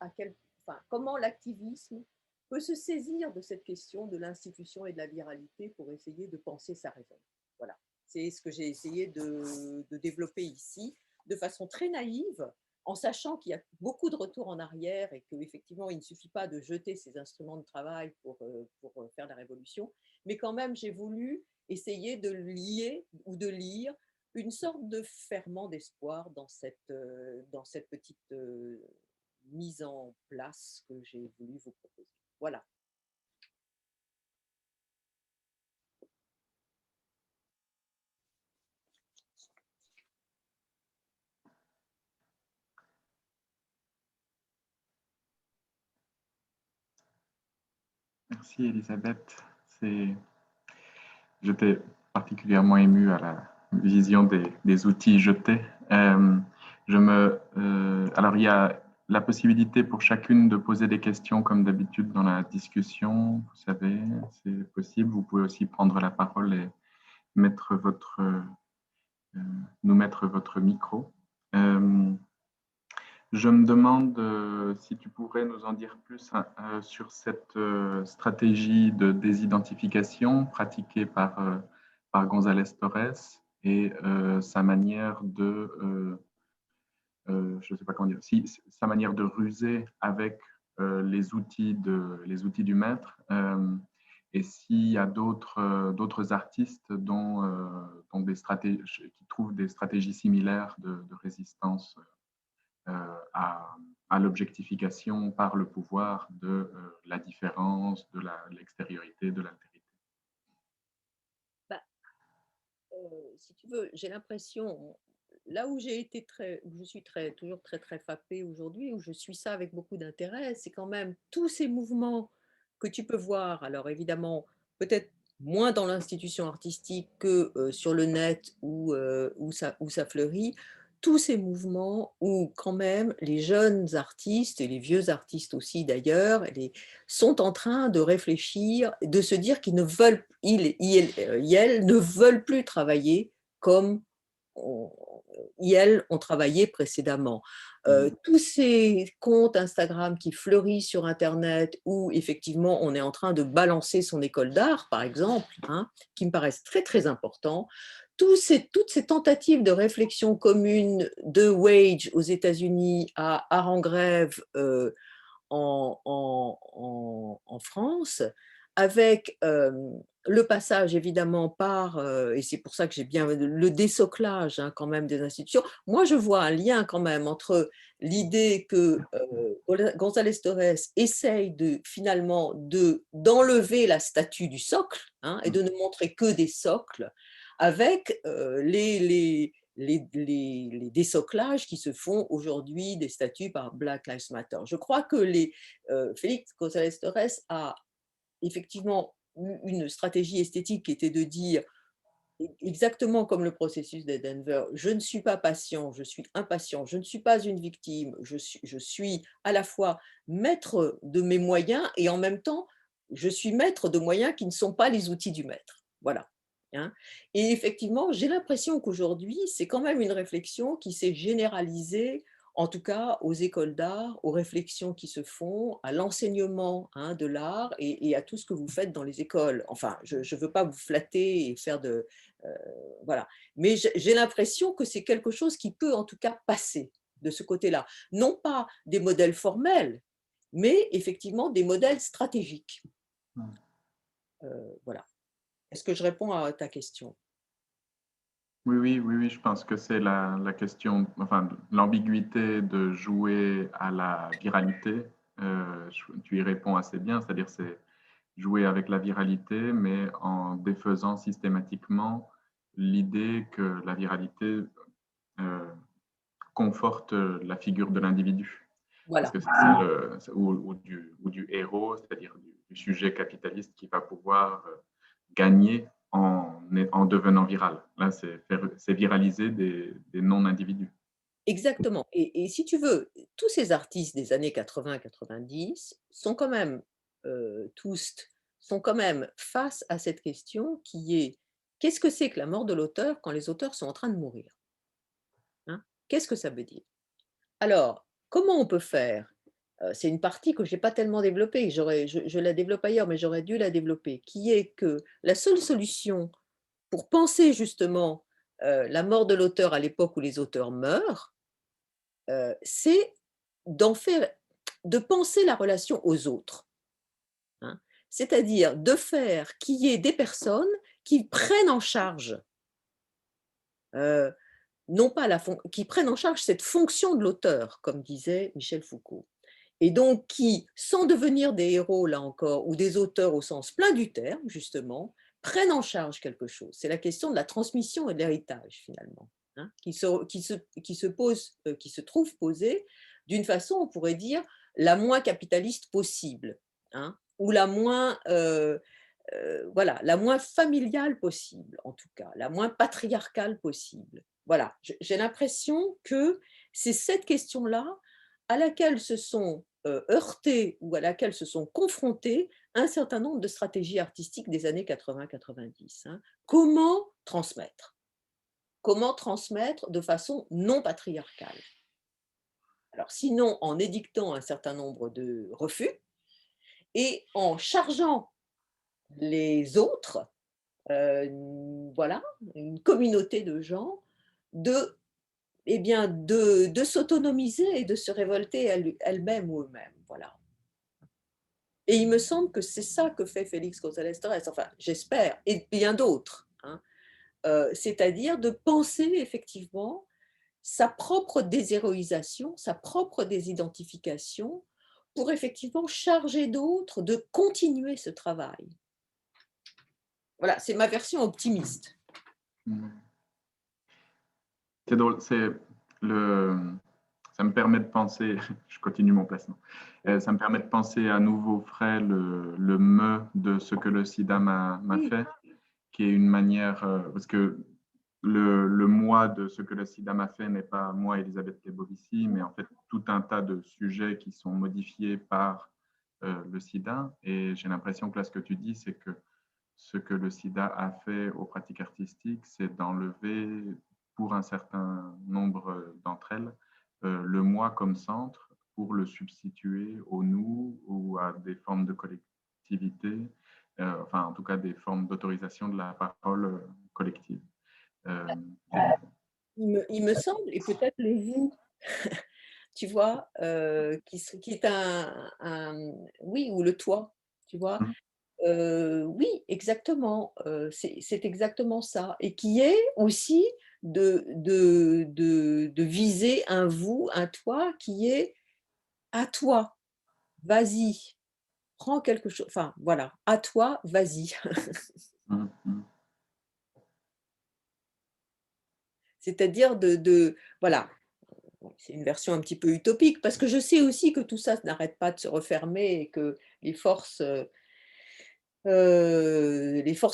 comment l'activisme peut se saisir de cette question de l'institution et de la viralité pour essayer de penser sa révolte. Voilà, c'est ce que j'ai essayé de développer ici, de façon très naïve, en sachant qu'il y a beaucoup de retours en arrière et qu'effectivement, il ne suffit pas de jeter ces instruments de travail pour faire la révolution, mais quand même, j'ai voulu essayer de lier ou de lire une sorte de ferment d'espoir dans cette petite mise en place que j'ai voulu vous proposer. Voilà. Merci Elisabeth. J'étais particulièrement ému à la vision des outils jetés. Alors il y a la possibilité pour chacune de poser des questions comme d'habitude dans la discussion. Vous savez, c'est possible. Vous pouvez aussi prendre la parole et nous mettre votre micro. Je me demande si tu pourrais nous en dire plus sur cette stratégie de désidentification pratiquée par González Torres et sa manière je ne sais pas comment dire, sa manière de ruser avec les outils du maître, et s'il y a d'autres artistes qui trouvent des stratégies similaires de résistance à l'objectification par le pouvoir de la différence, de l'extériorité, de l'altérité. Si tu veux, j'ai l'impression, là où j'ai été où je suis toujours très frappée aujourd'hui, où je suis ça avec beaucoup d'intérêt, c'est quand même tous ces mouvements que tu peux voir. Alors évidemment, peut-être moins dans l'institution artistique que sur le net où ça fleurit, tous ces mouvements où quand même les jeunes artistes et les vieux artistes aussi d'ailleurs sont en train de réfléchir, de se dire qu'ils ne veulent, elles ne veulent plus travailler comme elles ont travaillé précédemment. Tous ces comptes Instagram qui fleurissent sur Internet où effectivement on est en train de balancer son école d'art, par exemple, qui me paraissent très importants. Toutes ces tentatives de réflexion commune de Wage aux États-Unis à Art en grève en France, avec le passage évidemment par, et c'est pour ça que j'ai bien le désoclage hein, quand même des institutions. Moi, je vois un lien quand même entre l'idée que González Torres essaye finalement d'enlever la statue du socle hein, et de ne montrer que des socles, avec les désoclages qui se font aujourd'hui des statuts par Black Lives Matter. Je crois que Félix González Torres a effectivement une stratégie esthétique qui était de dire, exactement comme le processus de Denver, je ne suis pas patient, je suis impatient, je ne suis pas une victime, je suis à la fois maître de mes moyens et en même temps, je suis maître de moyens qui ne sont pas les outils du maître. Voilà. Hein. Et effectivement, j'ai l'impression qu'aujourd'hui, c'est quand même une réflexion qui s'est généralisée en tout cas aux écoles d'art, aux réflexions qui se font, à l'enseignement hein, de l'art et à tout ce que vous faites dans les écoles. Enfin, je ne veux pas vous flatter et faire de... voilà. Mais j'ai l'impression que c'est quelque chose qui peut en tout cas passer de ce côté-là. Non pas des modèles formels, mais effectivement des modèles stratégiques. Voilà. Est-ce que je réponds à ta question ? Oui, je pense que c'est la question, enfin, l'ambiguïté de jouer à la viralité. Tu y réponds assez bien, c'est-à-dire c'est jouer avec la viralité, mais en défaisant systématiquement l'idée que la viralité conforte la figure de l'individu. Voilà. Parce que c'est ça, ou du héros, c'est-à-dire du sujet capitaliste qui va pouvoir gagner en devenant viral. Là, c'est viraliser des non-individus. Exactement. Et si tu veux, tous ces artistes des années 80-90 sont quand même tous sont quand même face à cette question qui est qu'est-ce que c'est que la mort de l'auteur quand les auteurs sont en train de mourir hein. Qu'est-ce que ça veut dire? Alors, comment on peut faire? C'est une partie que je n'ai pas tellement développée, je la développe ailleurs, mais j'aurais dû la développer, qui est que la seule solution pour penser justement la mort de l'auteur à l'époque où les auteurs meurent, c'est de penser la relation aux autres. Hein. C'est-à-dire de faire qu'il y ait des personnes qui prennent en charge, non pas qui prennent en charge cette fonction de l'auteur, comme disait Michel Foucault. Et donc qui, sans devenir des héros, là encore, ou des auteurs au sens plein du terme, justement, prennent en charge quelque chose. C'est la question de la transmission et de l'héritage, finalement, hein, qui se trouve posée d'une façon, on pourrait dire, la moins capitaliste possible, hein, ou voilà, la moins familiale possible, en tout cas, la moins patriarcale possible. Voilà, j'ai l'impression que c'est cette question-là à laquelle se sont heurtés ou à laquelle se sont confrontés un certain nombre de stratégies artistiques des années 80-90. Hein. Comment transmettre? Comment transmettre de façon non patriarcale? Alors, sinon, en édictant un certain nombre de refus et en chargeant les autres, voilà, une communauté de gens, de de s'autonomiser et de se révolter elles-mêmes ou eux-mêmes. Voilà. Et il me semble que c'est ça que fait Félix González Torres, enfin j'espère, et bien d'autres. Hein. C'est-à-dire de penser effectivement sa propre déshéroïsation, sa propre désidentification, pour effectivement charger d'autres de continuer ce travail. Voilà, c'est ma version optimiste. C'est drôle, ça me permet de penser, je continue mon placement, ça me permet de penser à nouveau frais le me de ce que le sida m'a fait, qui est une manière, parce que le moi de ce que le sida m'a fait n'est pas moi, Elisabeth Lebovici, mais en fait tout un tas de sujets qui sont modifiés par le sida. Et j'ai l'impression que là, ce que tu dis, c'est que ce que le sida a fait aux pratiques artistiques, c'est d'enlever, pour un certain nombre d'entre elles, le moi comme centre pour le substituer au nous ou à des formes de collectivité, enfin en tout cas des formes d'autorisation de la parole collective. Il me semble, et peut-être le vous, tu vois, qui est oui, ou le toit, tu vois. Mmh. Oui, exactement, c'est exactement ça et qui est aussi de viser un vous, un toi qui est à toi, vas-y, prends quelque chose, enfin voilà, à toi, vas-y. Mmh. Mmh. C'est-à-dire voilà, c'est une version un petit peu utopique parce que je sais aussi que tout ça n'arrête pas de se refermer et que les forces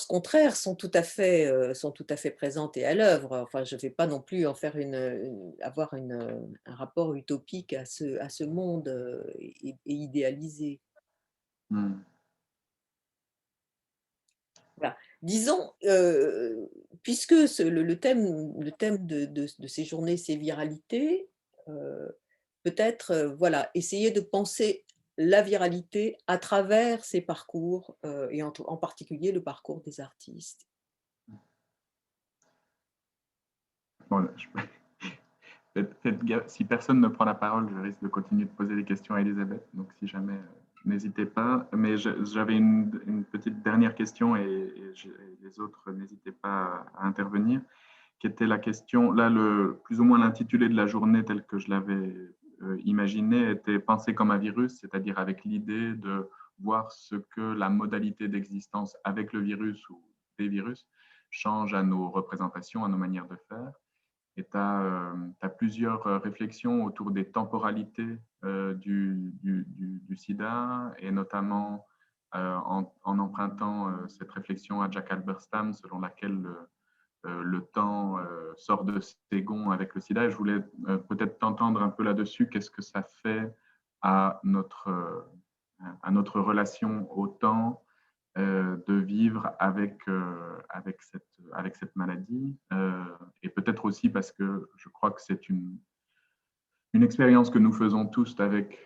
contraires sont tout à fait présentes et à l'œuvre. Enfin, je ne vais pas non plus en faire avoir un rapport utopique à ce monde et idéalisé. Mmh. Voilà. Disons, puisque le thème de ces journées, c'est viralité, euh, peut-être voilà, essayer de penser la viralité à travers ces parcours et en particulier le parcours des artistes. Bon, là, si personne ne prend la parole, je risque de continuer de poser des questions à Elisabeth. Donc, si jamais, n'hésitez pas. Mais j'avais une petite dernière question et les autres, n'hésitez pas à intervenir, qui était la question, là, plus ou moins l'intitulé de la journée tel que je l'avais imaginé était penser comme un virus, c'est-à-dire avec l'idée de voir ce que la modalité d'existence avec le virus ou des virus change à nos représentations, à nos manières de faire. Et tu as, plusieurs réflexions autour des temporalités du sida, et notamment en empruntant cette réflexion à Jack Halberstam, selon laquelle le temps sort de ses gonds avec le sida. Et je voulais peut-être t'entendre un peu là-dessus. Qu'est-ce que ça fait à notre relation au temps de vivre avec cette maladie, et peut-être aussi parce que je crois que c'est une expérience que nous faisons tous avec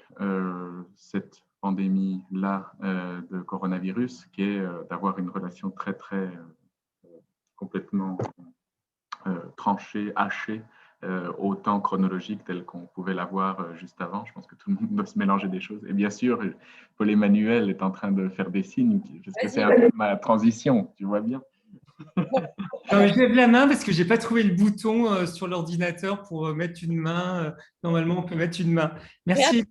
cette pandémie-là de coronavirus, qui est d'avoir une relation très, très complètement tranchée, hachée au temps chronologique tel qu'on pouvait l'avoir juste avant. Je pense que tout le monde doit se mélanger des choses. Et bien sûr, Paul-Emmanuel est en train de faire des signes, parce que c'est un peu ma transition, tu vois bien. Non, mais je lève la main parce que j'ai pas trouvé le bouton sur l'ordinateur pour mettre une main. Normalement, on peut mettre une main. Merci,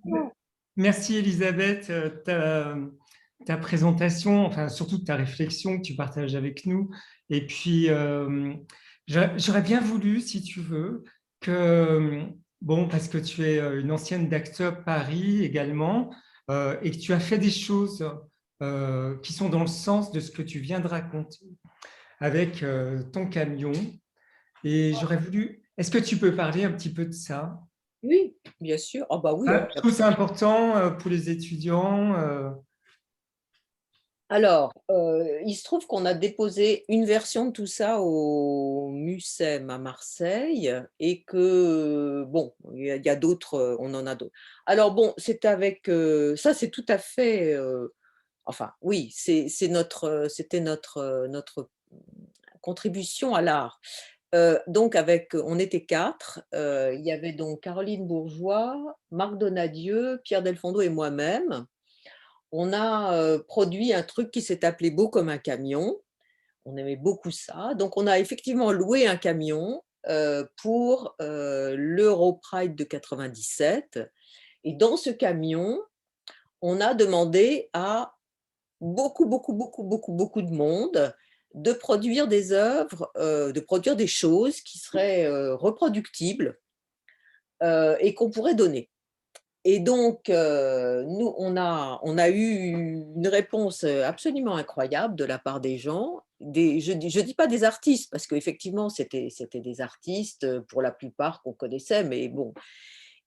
merci Elisabeth, ta présentation, enfin surtout ta réflexion que tu partages avec nous. Et puis, j'aurais bien voulu, si tu veux, que, bon, parce que tu es une ancienne d'Act Up Paris également, et que tu as fait des choses qui sont dans le sens de ce que tu viens de raconter avec ton camion. Et j'aurais voulu, est-ce que tu peux parler un petit peu de ça? Oui, bien sûr. Oh bah oui. Je trouve que c'est important pour les étudiants. Alors, il se trouve qu'on a déposé une version de tout ça au MUSEM à Marseille et que, bon, il y a d'autres, on en a d'autres. Alors bon, c'est avec, ça c'est tout à fait, enfin oui, c'était notre contribution à l'art. Donc on était 4, il y avait donc Caroline Bourgeois, Marc Donadieu, Pierre Delfondo et moi-même. On a produit un truc qui s'est appelé Beau comme un camion. On aimait beaucoup ça. Donc, on a effectivement loué un camion pour l'Europride de 97. Et dans ce camion, on a demandé à beaucoup, beaucoup, beaucoup, beaucoup, beaucoup de monde de produire des œuvres, de produire des choses qui seraient reproductibles et qu'on pourrait donner. Et donc, nous, on a eu une réponse absolument incroyable de la part des gens. Je dis pas des artistes, parce qu'effectivement, c'était des artistes pour la plupart qu'on connaissait, mais bon.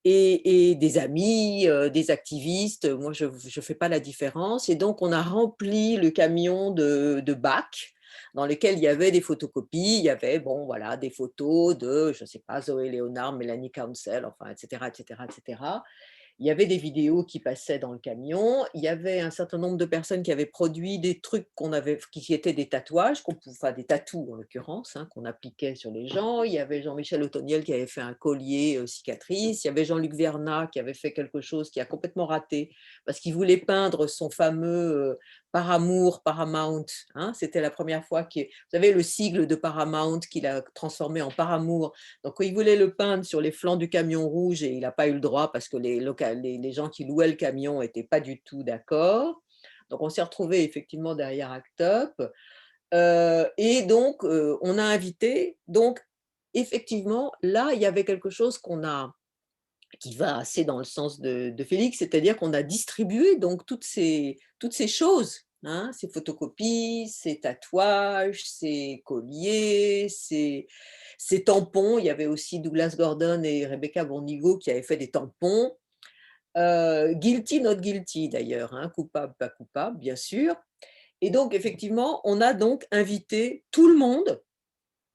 Et des amis, des activistes, moi, je ne fais pas la différence. Et donc, on a rempli le camion de bacs dans lequel il y avait des photocopies, il y avait, bon, voilà, des photos de, je ne sais pas, Zoé Léonard, Mélanie Council, enfin, etc., etc., etc. il y avait des vidéos qui passaient dans le camion, il y avait un certain nombre de personnes qui avaient produit des trucs qui étaient des tatouages, enfin des tatous en l'occurrence, hein, qu'on appliquait sur les gens. Il y avait Jean-Michel Otoniel qui avait fait un collier cicatrice, il y avait Jean-Luc Vernat qui avait fait quelque chose qui a complètement raté, parce qu'il voulait peindre son fameux Paramount, hein, c'était la première fois vous savez, le sigle de Paramount qu'il a transformé en Paramour. Donc, il voulait le peindre sur les flancs du camion rouge et il n'a pas eu le droit parce que les gens qui louaient le camion n'étaient pas du tout d'accord. Donc, on s'est retrouvés effectivement derrière Act Up. Et donc, on a invité. Donc, effectivement, là, il y avait quelque chose qui va assez dans le sens de Félix, c'est-à-dire qu'on a distribué donc toutes ces choses, hein, ces photocopies, ces tatouages, ces colliers, ces tampons. Il y avait aussi Douglas Gordon et Rebecca Bornigo qui avaient fait des tampons. Guilty, not guilty d'ailleurs, hein, coupable, pas coupable, bien sûr. Et donc, effectivement, on a donc invité tout le monde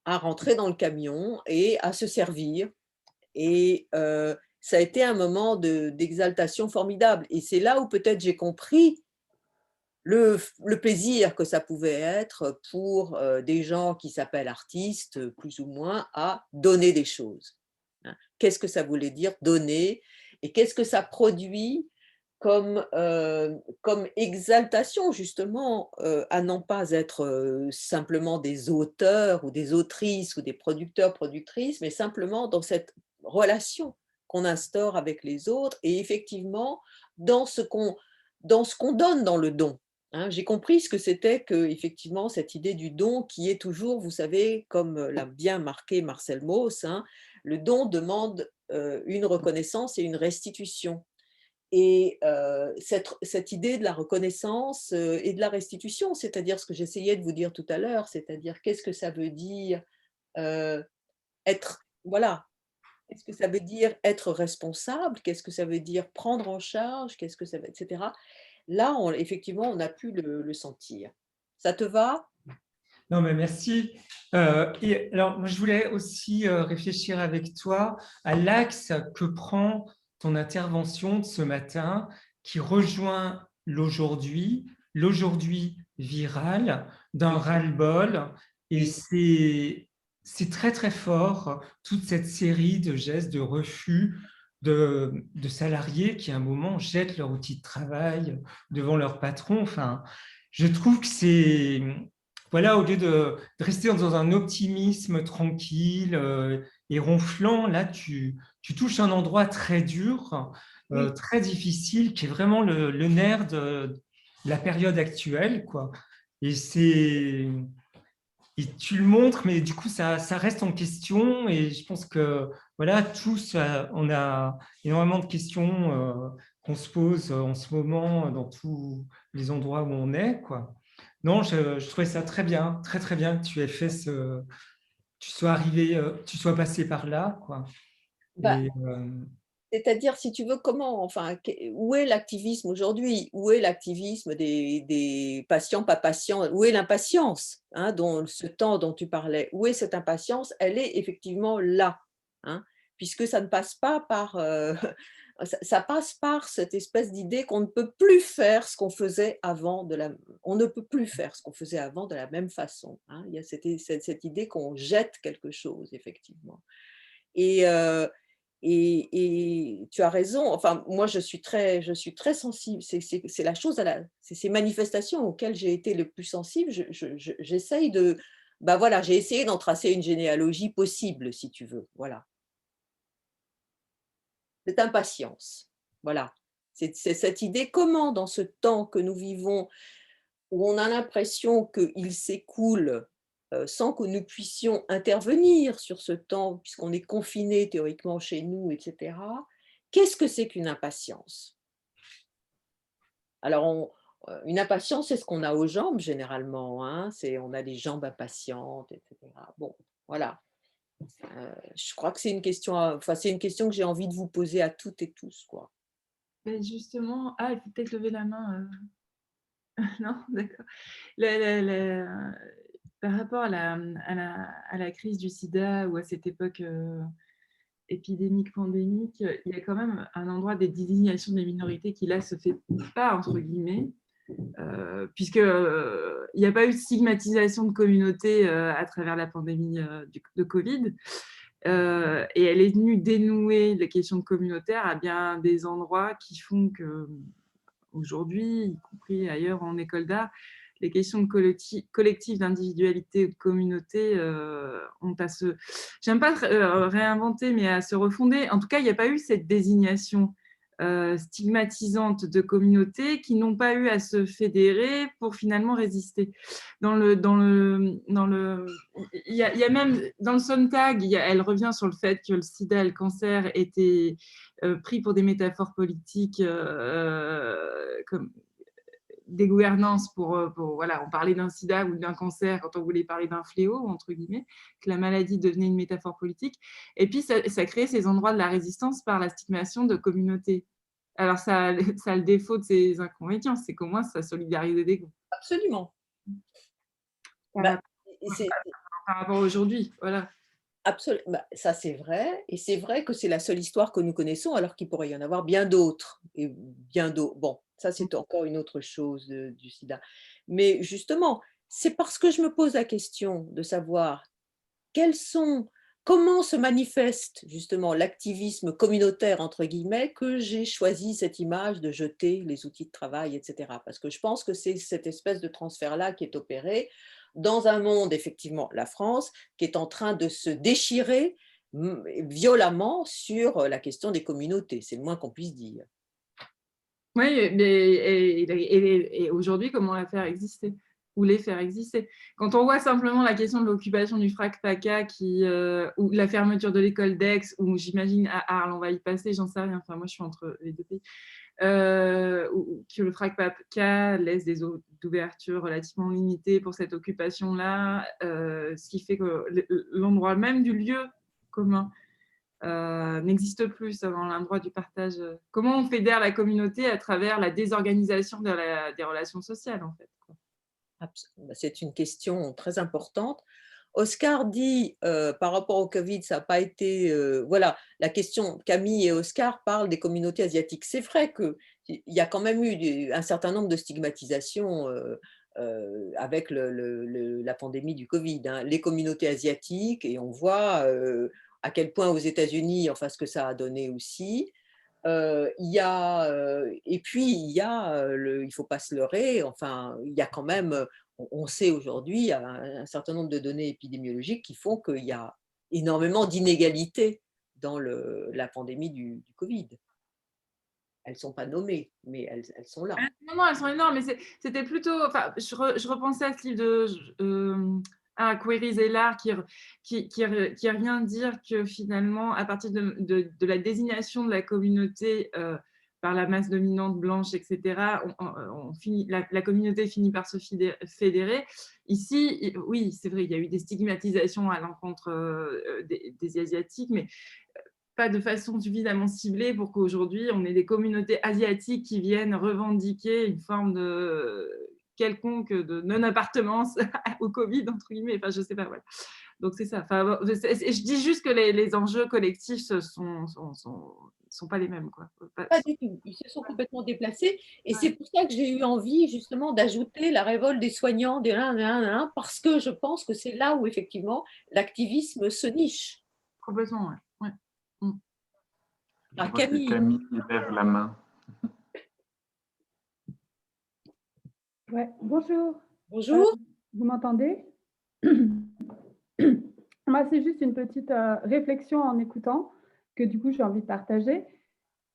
à rentrer dans le camion et à se servir. Et ça a été un moment d'exaltation formidable. Et c'est là où peut-être j'ai compris le plaisir que ça pouvait être pour des gens qui s'appellent artistes, plus ou moins, à donner des choses. Hein. Qu'est-ce que ça voulait dire donner et qu'est-ce que ça produit comme exaltation justement à non pas être simplement des auteurs ou des autrices ou des producteurs, productrices, mais simplement dans cette relation qu'on instaure avec les autres et effectivement dans ce qu'on donne dans le don. Hein. J'ai compris ce que c'était que effectivement cette idée du don qui est toujours, vous savez, comme l'a bien marqué Marcel Mauss, hein, le don demande une reconnaissance et une restitution. Et cette idée de la reconnaissance et de la restitution, c'est-à-dire ce que j'essayais de vous dire tout à l'heure, c'est-à-dire qu'est-ce que ça veut dire être, voilà, qu'est-ce que ça veut dire être responsable, qu'est-ce que ça veut dire prendre en charge, qu'est-ce que ça veut, etc. Là, effectivement, on a pu le sentir. Ça te va? Non, mais merci. Et alors, moi, je voulais aussi réfléchir avec toi à l'axe que prend ton intervention de ce matin, qui rejoint l'aujourd'hui viral d'un Oui, ras-le-bol. Et oui, c'est très, très fort, toute cette série de gestes de refus de salariés qui, à un moment, jettent leur outil de travail devant leur patron. Enfin, je trouve que c'est... Voilà, au lieu de rester dans un optimisme tranquille et ronflant, là, tu touches un endroit très dur, oui. très difficile, qui est vraiment le nerf de la période actuelle, quoi. Et et tu le montres, mais du coup, ça reste en question. Et je pense que, voilà, tous, on a énormément de questions qu'on se pose en ce moment dans tous les endroits où on est, quoi. Non, je trouvais ça très bien, très, très bien que tu aies fait tu sois arrivé, tu sois passé par là, quoi. Bah, Et, c'est-à-dire, si tu veux, où est l'activisme aujourd'hui? Où est l'activisme des patients, pas patients? Où est l'impatience, hein, ce temps dont tu parlais? Où est cette impatience? Elle est effectivement là, hein, puisque ça ne passe pas par... ça passe par cette espèce d'idée qu'on ne peut plus faire ce qu'on faisait avant on ne peut plus faire ce qu'on faisait avant de la même façon. Hein. Il y a cette idée qu'on jette quelque chose, effectivement. Et, et tu as raison, enfin, moi je suis très sensible, c'est la chose, c'est ces manifestations auxquelles j'ai été le plus sensible, j'essaye bah voilà, j'ai essayé d'en tracer une généalogie possible, si tu veux, voilà. Cette impatience, voilà. C'est cette idée, comment dans ce temps que nous vivons, où on a l'impression qu'il s'écoule sans que nous puissions intervenir sur ce temps, puisqu'on est confiné théoriquement chez nous, etc. Qu'est-ce que c'est qu'une impatience? Alors, une impatience, c'est ce qu'on a aux jambes généralement, hein, on a des jambes impatientes, etc. Bon, voilà. Je crois que c'est une question, enfin, c'est une question que j'ai envie de vous poser à toutes et tous, quoi. Ben justement, il faut peut-être lever la main. Non, d'accord. Par rapport à la crise du sida ou à cette époque épidémique, pandémique, il y a quand même un endroit des désignations des minorités qui là se fait pas entre guillemets, puisque il n'y a pas eu de stigmatisation de communauté à travers la pandémie de Covid. Et elle est venue dénouer les questions communautaires à bien des endroits qui font que aujourd'hui, y compris ailleurs en école d'art, les questions de collectif, d'individualité ou de communauté ont à se... J'aime pas réinventer, mais à se refonder. En tout cas, il n'y a pas eu cette désignation stigmatisante de communautés qui n'ont pas eu à se fédérer pour finalement résister. Il y a même dans le Sontag, elle revient sur le fait que le sida et le cancer étaient pris pour des métaphores politiques comme des gouvernances pour voilà, on parlait d'un sida ou d'un cancer quand on voulait parler d'un fléau, entre guillemets, que la maladie devenait une métaphore politique. Et puis, ça crée ces endroits de la résistance par la stigmatisation de communautés. Alors, ça a le défaut de ses inconvénients, c'est qu'au moins, ça solidarise des groupes. Absolument. Par rapport à aujourd'hui, voilà. Absolument, ça c'est vrai, et c'est vrai que c'est la seule histoire que nous connaissons, alors qu'il pourrait y en avoir bien d'autres, et bien d'autres. Bon, ça c'est encore une autre chose du sida. Mais justement, c'est parce que je me pose la question de savoir comment se manifeste justement l'activisme communautaire, entre guillemets, que j'ai choisi cette image de jeter les outils de travail, etc. Parce que je pense que c'est cette espèce de transfert-là qui est opéré dans un monde, effectivement, la France, qui est en train de se déchirer violemment sur la question des communautés. C'est le moins qu'on puisse dire. Oui, mais et aujourd'hui, comment la faire exister ou les faire exister? Quand on voit simplement la question de l'occupation du FRAC PACA ou la fermeture de l'école d'Aix, ou j'imagine à Arles, on va y passer, j'en sais rien, enfin moi je suis entre les deux pays, que le FRAC PACA laisse des zones d'ouverture relativement limitées pour cette occupation-là, ce qui fait que l'endroit même du lieu commun n'existe plus dans l'endroit du partage. Comment on fédère la communauté à travers la désorganisation des relations sociales, en fait, quoi. C'est une question très importante. Oscar dit, par rapport au Covid, ça n'a pas été... voilà, la question, Camille et Oscar parlent des communautés asiatiques. C'est vrai qu'il y a quand même eu un certain nombre de stigmatisations avec la pandémie du Covid. Hein. Les communautés asiatiques, et on voit à quel point aux États-Unis, enfin ce que ça a donné aussi. Et puis, il ne faut pas se leurrer, enfin, il y a quand même, on sait aujourd'hui, un certain nombre de données épidémiologiques qui font qu'il y a énormément d'inégalités dans la pandémie du Covid. Elles ne sont pas nommées, mais elles sont là. Non, elles sont énormes, mais c'était plutôt... Enfin, je repensais à ce livre de... Queries et l'art qui revient dire que finalement, à partir de la désignation de la communauté par la masse dominante blanche, etc., la communauté finit par se fédérer. Ici, oui, c'est vrai, il y a eu des stigmatisations à l'encontre des Asiatiques, mais pas de façon suffisamment ciblée pour qu'aujourd'hui, on ait des communautés asiatiques qui viennent revendiquer une forme de quelconque de non-appartenance au Covid, entre guillemets. Enfin, je ne sais pas, voilà. Donc, c'est ça. Enfin, je dis juste que les enjeux collectifs ne sont pas les mêmes, quoi. Pas du tout. Ils se sont complètement déplacés. Et c'est pour ça que j'ai eu envie, justement, d'ajouter la révolte des soignants, parce que je pense que c'est là où, effectivement, l'activisme se niche. Complètement, ouais. Ah, Camille. Camille lève la main. Ouais, bonjour. Bonjour. Vous m'entendez? Moi, c'est juste une petite réflexion en écoutant que du coup j'ai envie de partager,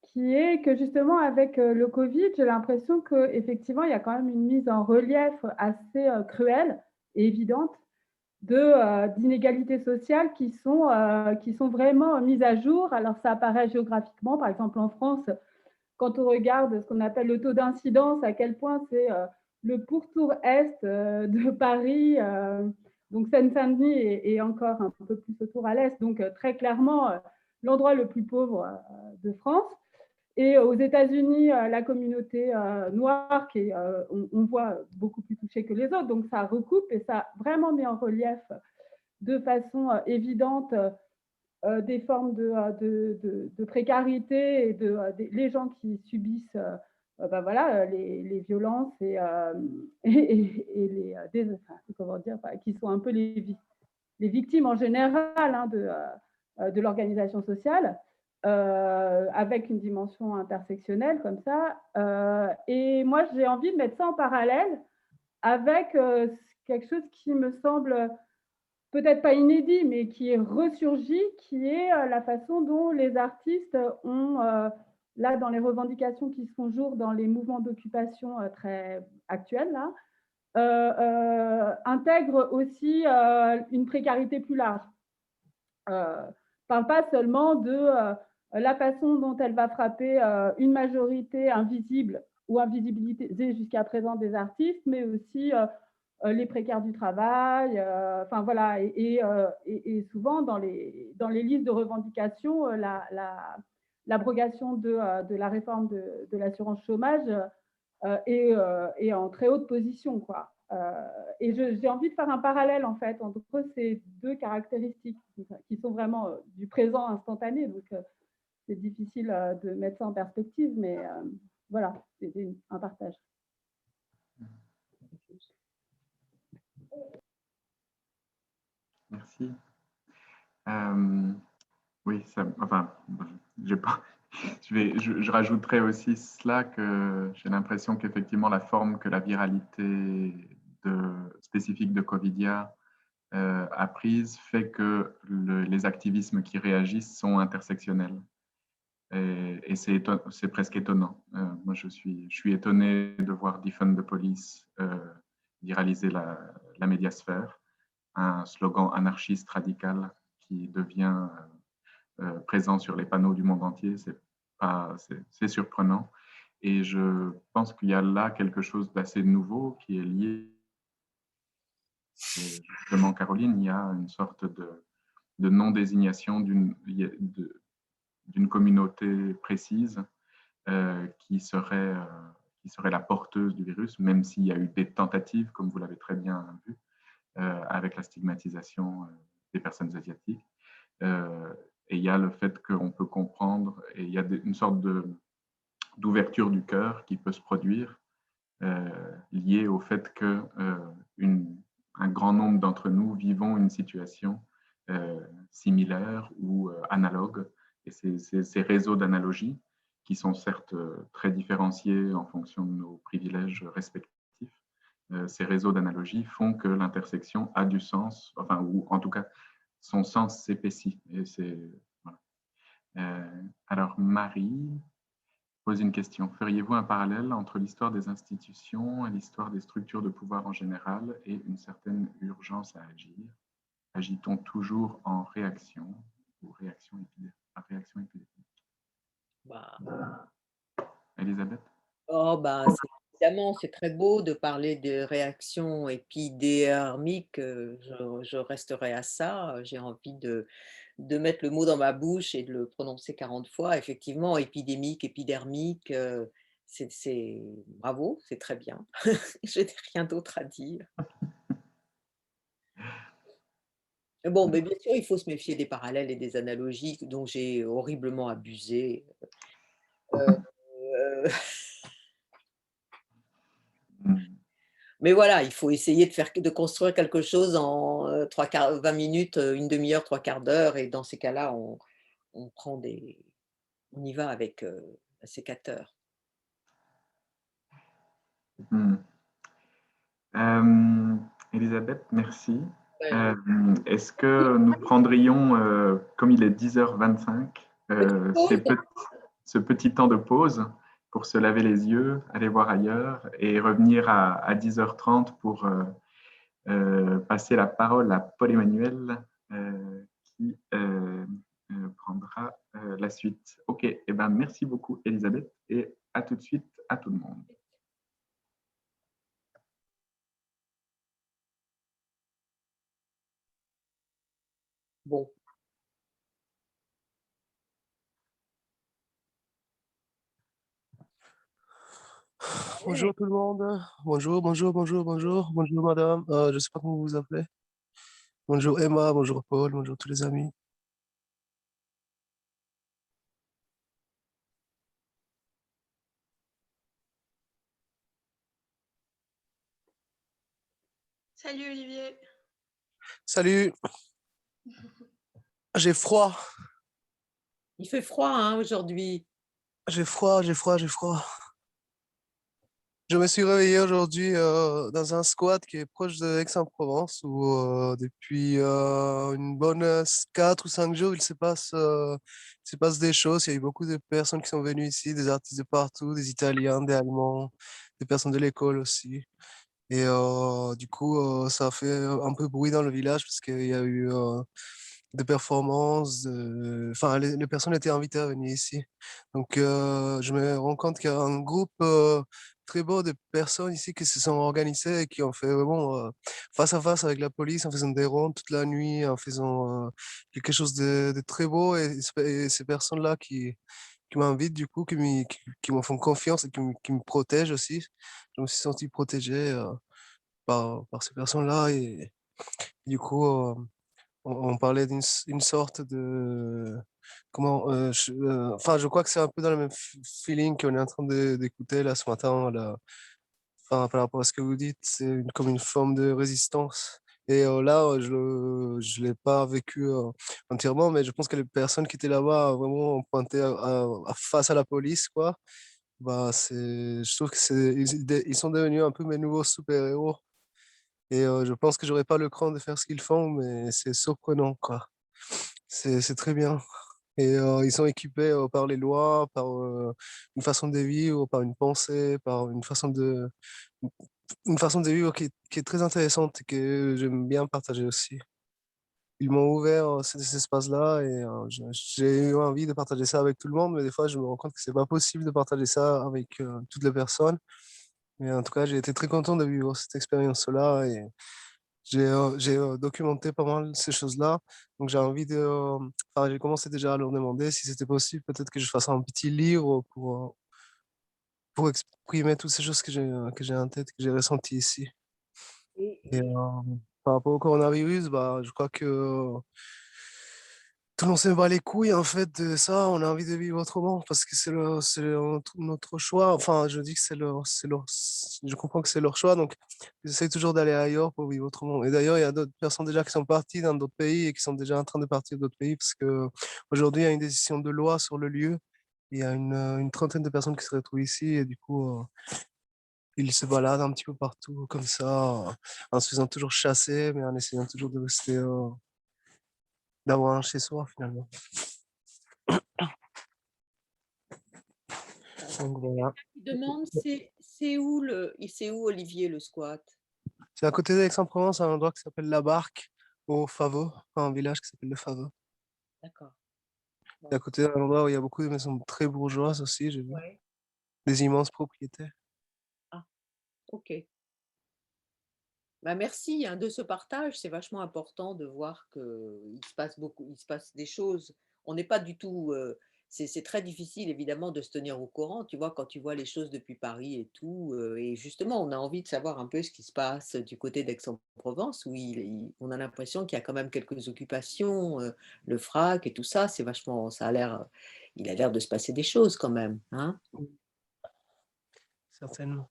qui est que justement avec le Covid, j'ai l'impression qu'effectivement, il y a quand même une mise en relief assez cruelle et évidente d'inégalités sociales qui sont vraiment mises à jour. Alors, ça apparaît géographiquement, par exemple en France, quand on regarde ce qu'on appelle le taux d'incidence, à quel point c'est le pourtour est de Paris, donc Seine-Saint-Denis et encore un peu plus autour à l'est, donc très clairement l'endroit le plus pauvre de France. Et aux États-Unis, la communauté noire, on voit beaucoup plus touchée que les autres, donc ça recoupe et ça a vraiment mis en relief de façon évidente des formes de précarité et les gens qui subissent voilà, les violences et comment dire, qui sont un peu les victimes en général hein, de l'organisation sociale, avec une dimension intersectionnelle comme ça. Et moi, j'ai envie de mettre ça en parallèle avec quelque chose qui me semble peut-être pas inédit, mais qui est ressurgi, qui est la façon dont les artistes ont, là, dans les revendications qui se font jour dans les mouvements d'occupation très actuels, là, intègrent aussi une précarité plus large. Parle pas seulement de la façon dont elle va frapper une majorité invisible ou invisibilisée jusqu'à présent des artistes, mais aussi les précaires du travail, enfin voilà, et souvent dans les listes de revendications, l'abrogation de la réforme de l'assurance chômage est en très haute position, quoi. Et j'ai envie de faire un parallèle en fait entre ces deux caractéristiques qui sont vraiment du présent instantané, donc c'est difficile de mettre ça en perspective, mais voilà, c'est un partage. Merci. Oui, enfin, je rajouterais aussi cela que j'ai l'impression qu'effectivement la forme que la viralité spécifique de Covidia a prise fait que les activismes qui réagissent sont intersectionnels. Et c'est presque étonnant. Moi, je suis étonné de voir Defund the Police viraliser la médiasphère, un slogan anarchiste radical qui devient présent sur les panneaux du monde entier. C'est surprenant. Et je pense qu'il y a là quelque chose d'assez nouveau qui est lié. Et justement, Caroline, il y a une sorte de non-désignation d'une communauté précise qui serait la porteuse du virus, même s'il y a eu des tentatives, comme vous l'avez très bien vu, avec la stigmatisation des personnes asiatiques. Et il y a le fait qu'on peut comprendre, et il y a une sorte d'ouverture du cœur qui peut se produire, liée au fait qu'un grand nombre d'entre nous vivons une situation similaire ou analogue. Et ces réseaux d'analogie, qui sont certes très différenciés en fonction de nos privilèges respectifs, ces réseaux d'analogie font que l'intersection a du sens, enfin, ou en tout cas, son sens s'épaissit. Voilà. Alors, Marie pose une question. Feriez-vous un parallèle entre l'histoire des institutions et l'histoire des structures de pouvoir en général et une certaine urgence à agir? Agit-on toujours en réaction ou réaction épidémique? Elisabeth? Oh, évidemment, c'est très beau de parler de réaction épidermique. Je resterai à ça. J'ai envie de mettre le mot dans ma bouche et de le prononcer 40 fois. Effectivement, épidémique, épidermique, c'est bravo, c'est très bien. Je n'ai rien d'autre à dire. Bon, mais bien sûr, il faut se méfier des parallèles et des analogies dont j'ai horriblement abusé. Mais voilà, il faut essayer de construire quelque chose en 20 minutes, une demi-heure, trois quarts d'heure, et dans ces cas-là, on y va avec un sécateur. Elisabeth, merci. Est-ce que nous prendrions, comme il est 10h25, ce petit temps de pause pour se laver les yeux, aller voir ailleurs et revenir à 10h30 pour passer la parole à Paul-Emmanuel qui prendra la suite. Ok, eh ben, merci beaucoup Elisabeth et à tout de suite à tout le monde. Bon. Bonjour tout le monde. Bonjour madame. Je ne sais pas comment vous vous appelez. Bonjour Emma, bonjour Paul, bonjour tous les amis. Salut Olivier. Salut, j'ai froid, Il fait froid hein, aujourd'hui. j'ai froid, j'ai froid, j'ai froid. Je me suis réveillé aujourd'hui dans un squat qui est proche de Aix-en-Provence où depuis une bonne 4 ou 5 jours, il se passe des choses. Il y a eu beaucoup de personnes qui sont venues ici, des artistes de partout, des Italiens, des Allemands, des personnes de l'école aussi. Et du coup, ça a fait un peu bruit dans le village parce qu'il y a eu des performances. Enfin, les personnes étaient invitées à venir ici. Donc, je me rends compte qu'il y a un groupe très beau de personnes ici qui se sont organisées et qui ont fait vraiment face à face avec la police en faisant des rondes toute la nuit, en faisant quelque chose de très beau. Et ces personnes-là qui m'invitent, du coup, qui me font confiance et qui me protègent aussi. Je me suis senti protégé par ces personnes-là. Et du coup, on parlait une sorte de... Comment, enfin, je crois que c'est un peu dans le même feeling qu'on est en train d'écouter là ce matin. Là. Enfin, par rapport à ce que vous dites, c'est comme une forme de résistance. Et là, je l'ai pas vécu entièrement, mais je pense que les personnes qui étaient là-bas vraiment pointé face à la police, quoi. Bah, je trouve que ils sont devenus un peu mes nouveaux super-héros. Et je pense que j'aurais pas le cran de faire ce qu'ils font, mais c'est surprenant, quoi. C'est très bien. Et ils sont équipés par les lois, par une façon de vivre, par une pensée, par une façon de vivre qui est très intéressante et que j'aime bien partager aussi. Ils m'ont ouvert ces espaces-là et j'ai eu envie de partager ça avec tout le monde, mais des fois je me rends compte que c'est pas possible de partager ça avec toutes les personnes. Mais en tout cas, j'ai été très content de vivre cette expérience-là et j'ai documenté pas mal ces choses-là. Donc j'ai envie de... enfin, j'ai commencé déjà à leur demander si c'était possible, peut-être que je fasse un petit livre pour exprimer toutes ces choses que j'ai en tête, que j'ai ressenties ici. Et par rapport au coronavirus, bah, je crois que tout le monde se bat les couilles en fait de ça. On a envie de vivre autrement parce que notre choix. Enfin, je dis que je comprends que c'est leur choix, donc j'essaie toujours d'aller ailleurs pour vivre autrement. Et d'ailleurs, il y a d'autres personnes déjà qui sont parties dans d'autres pays et qui sont déjà en train de partir d'autres pays parce que aujourd'hui, il y a une décision de loi sur le lieu. Il y a une trentaine de personnes qui se retrouvent ici et du coup, ils se baladent un petit peu partout comme ça, en se faisant toujours chasser, mais en essayant toujours de rester, d'avoir un chez soi finalement. Donc voilà. Je demande, c'est où Olivier le squat? C'est à côté d'Aix-en-Provence, un endroit qui s'appelle La Barque, au Favot, un village qui s'appelle le Favot. D'accord. C'est à côté d'un endroit où il y a beaucoup de maisons très bourgeoises aussi, j'ai vu. Ouais. Des immenses propriétés. Ah, ok. Bah, merci hein, de ce partage. C'est vachement important de voir qu'il se passe beaucoup, il se passe des choses. On n'est pas du tout. C'est très difficile évidemment de se tenir au courant. Tu vois, quand tu vois les choses depuis Paris et tout. Et justement, on a envie de savoir un peu ce qui se passe du côté d'Aix-en-Provence, où on a l'impression qu'il y a quand même quelques occupations, le frac et tout ça. C'est vachement. Ça a l'air. Il a l'air de se passer des choses quand même. Hein. Certainement.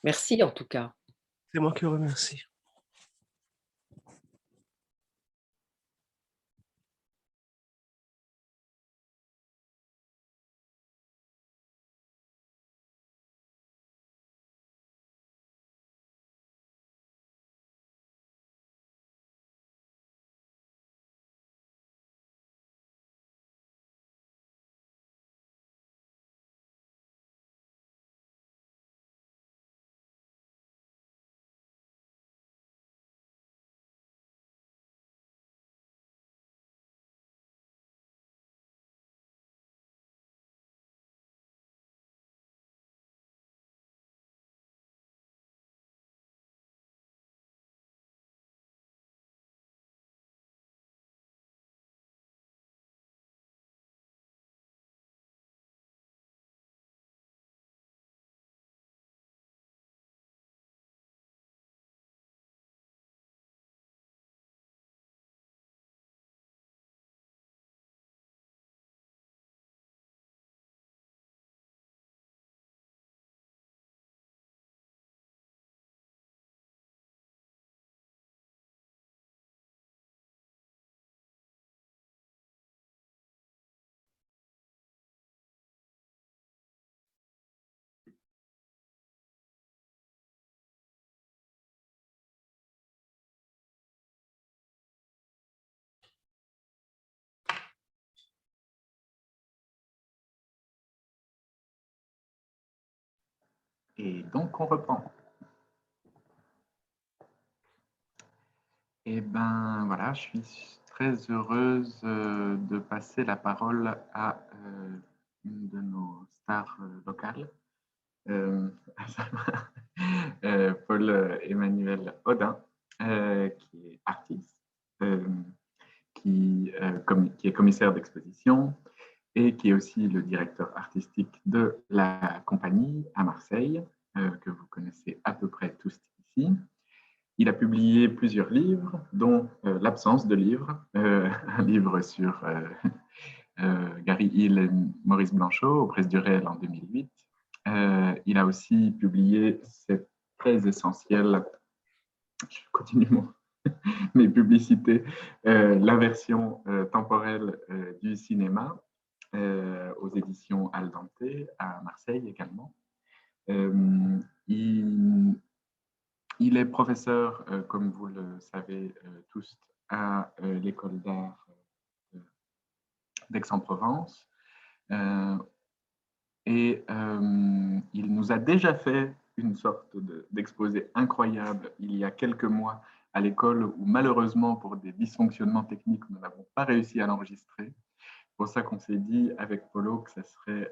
Merci en tout cas. C'est moi qui vous remercie. Et donc, on reprend. Et ben voilà, je suis très heureuse de passer la parole à une de nos stars locales, Paul-Emmanuel Audin, qui est artiste, qui est commissaire d'exposition et qui est aussi le directeur artistique de la compagnie à Marseille, que vous connaissez à peu près tous ici. Il a publié plusieurs livres, dont L'absence de livres, un livre sur Gary Hill et Maurice Blanchot, aux Presses du Réel en 2008. Il a aussi publié cette très essentielle, je continue mes publicités, l'inversion temporelle du cinéma, aux éditions Al Dante, à Marseille également. Il est professeur, comme vous le savez tous, à l'école d'art d'Aix-en-Provence. Et il nous a déjà fait une sorte d'exposé incroyable il y a quelques mois à l'école où malheureusement pour des dysfonctionnements techniques, nous n'avons pas réussi à l'enregistrer. C'est pour ça qu'on s'est dit avec Polo que ça serait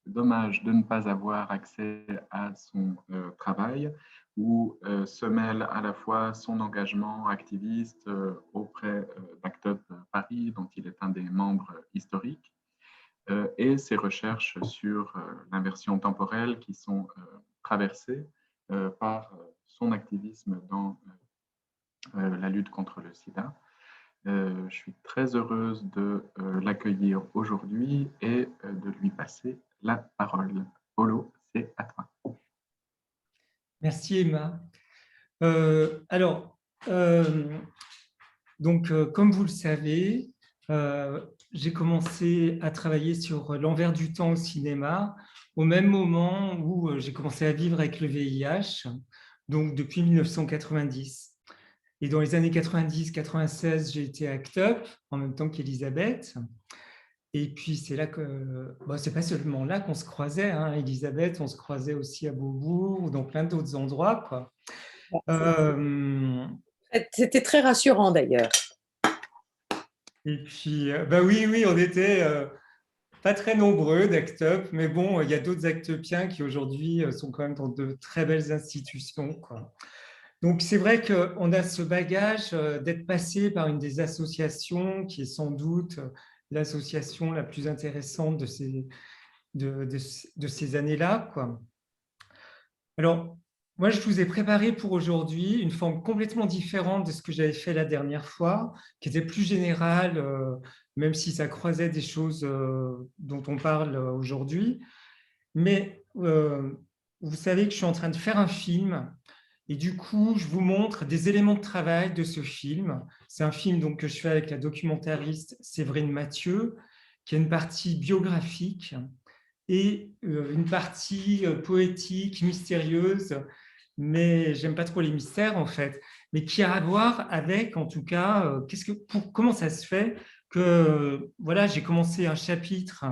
dommage de ne pas avoir accès à son travail où se mêle à la fois son engagement activiste auprès d'ACT UP Paris, dont il est un des membres historiques, et ses recherches sur l'inversion temporelle qui sont traversées par son activisme dans la lutte contre le sida. Je suis très heureuse de l'accueillir aujourd'hui et de lui passer la parole. Polo, c'est à toi. Merci Emma. Comme vous le savez, j'ai commencé à travailler sur l'envers du temps au cinéma au même moment où j'ai commencé à vivre avec le VIH, donc depuis 1990. Et dans les années 90-96, j'ai été ACT UP en même temps qu'Elisabeth. Et puis, c'est là que, c'est pas seulement là qu'on se croisait, hein, Elisabeth, on se croisait aussi à Beaubourg ou dans plein d'autres endroits, quoi. C'était très rassurant d'ailleurs. Et puis, oui, on était pas très nombreux d'ACT UP, mais bon, il y a d'autres ACT-UPiens qui aujourd'hui sont quand même dans de très belles institutions, quoi. Donc, c'est vrai qu'on a ce bagage d'être passé par une des associations qui est sans doute l'association la plus intéressante de ces années-là, quoi. Alors, moi, je vous ai préparé pour aujourd'hui une forme complètement différente de ce que j'avais fait la dernière fois, qui était plus générale, même si ça croisait des choses dont on parle aujourd'hui. Mais vous savez que je suis en train de faire un film et du coup, je vous montre des éléments de travail de ce film. C'est un film donc, que je fais avec la documentariste Séverine Mathieu, qui a une partie biographique et une partie poétique, mystérieuse, mais j'aime pas trop les mystères en fait, mais qui a à voir avec, en tout cas, comment ça se fait que voilà, j'ai commencé un chapitre,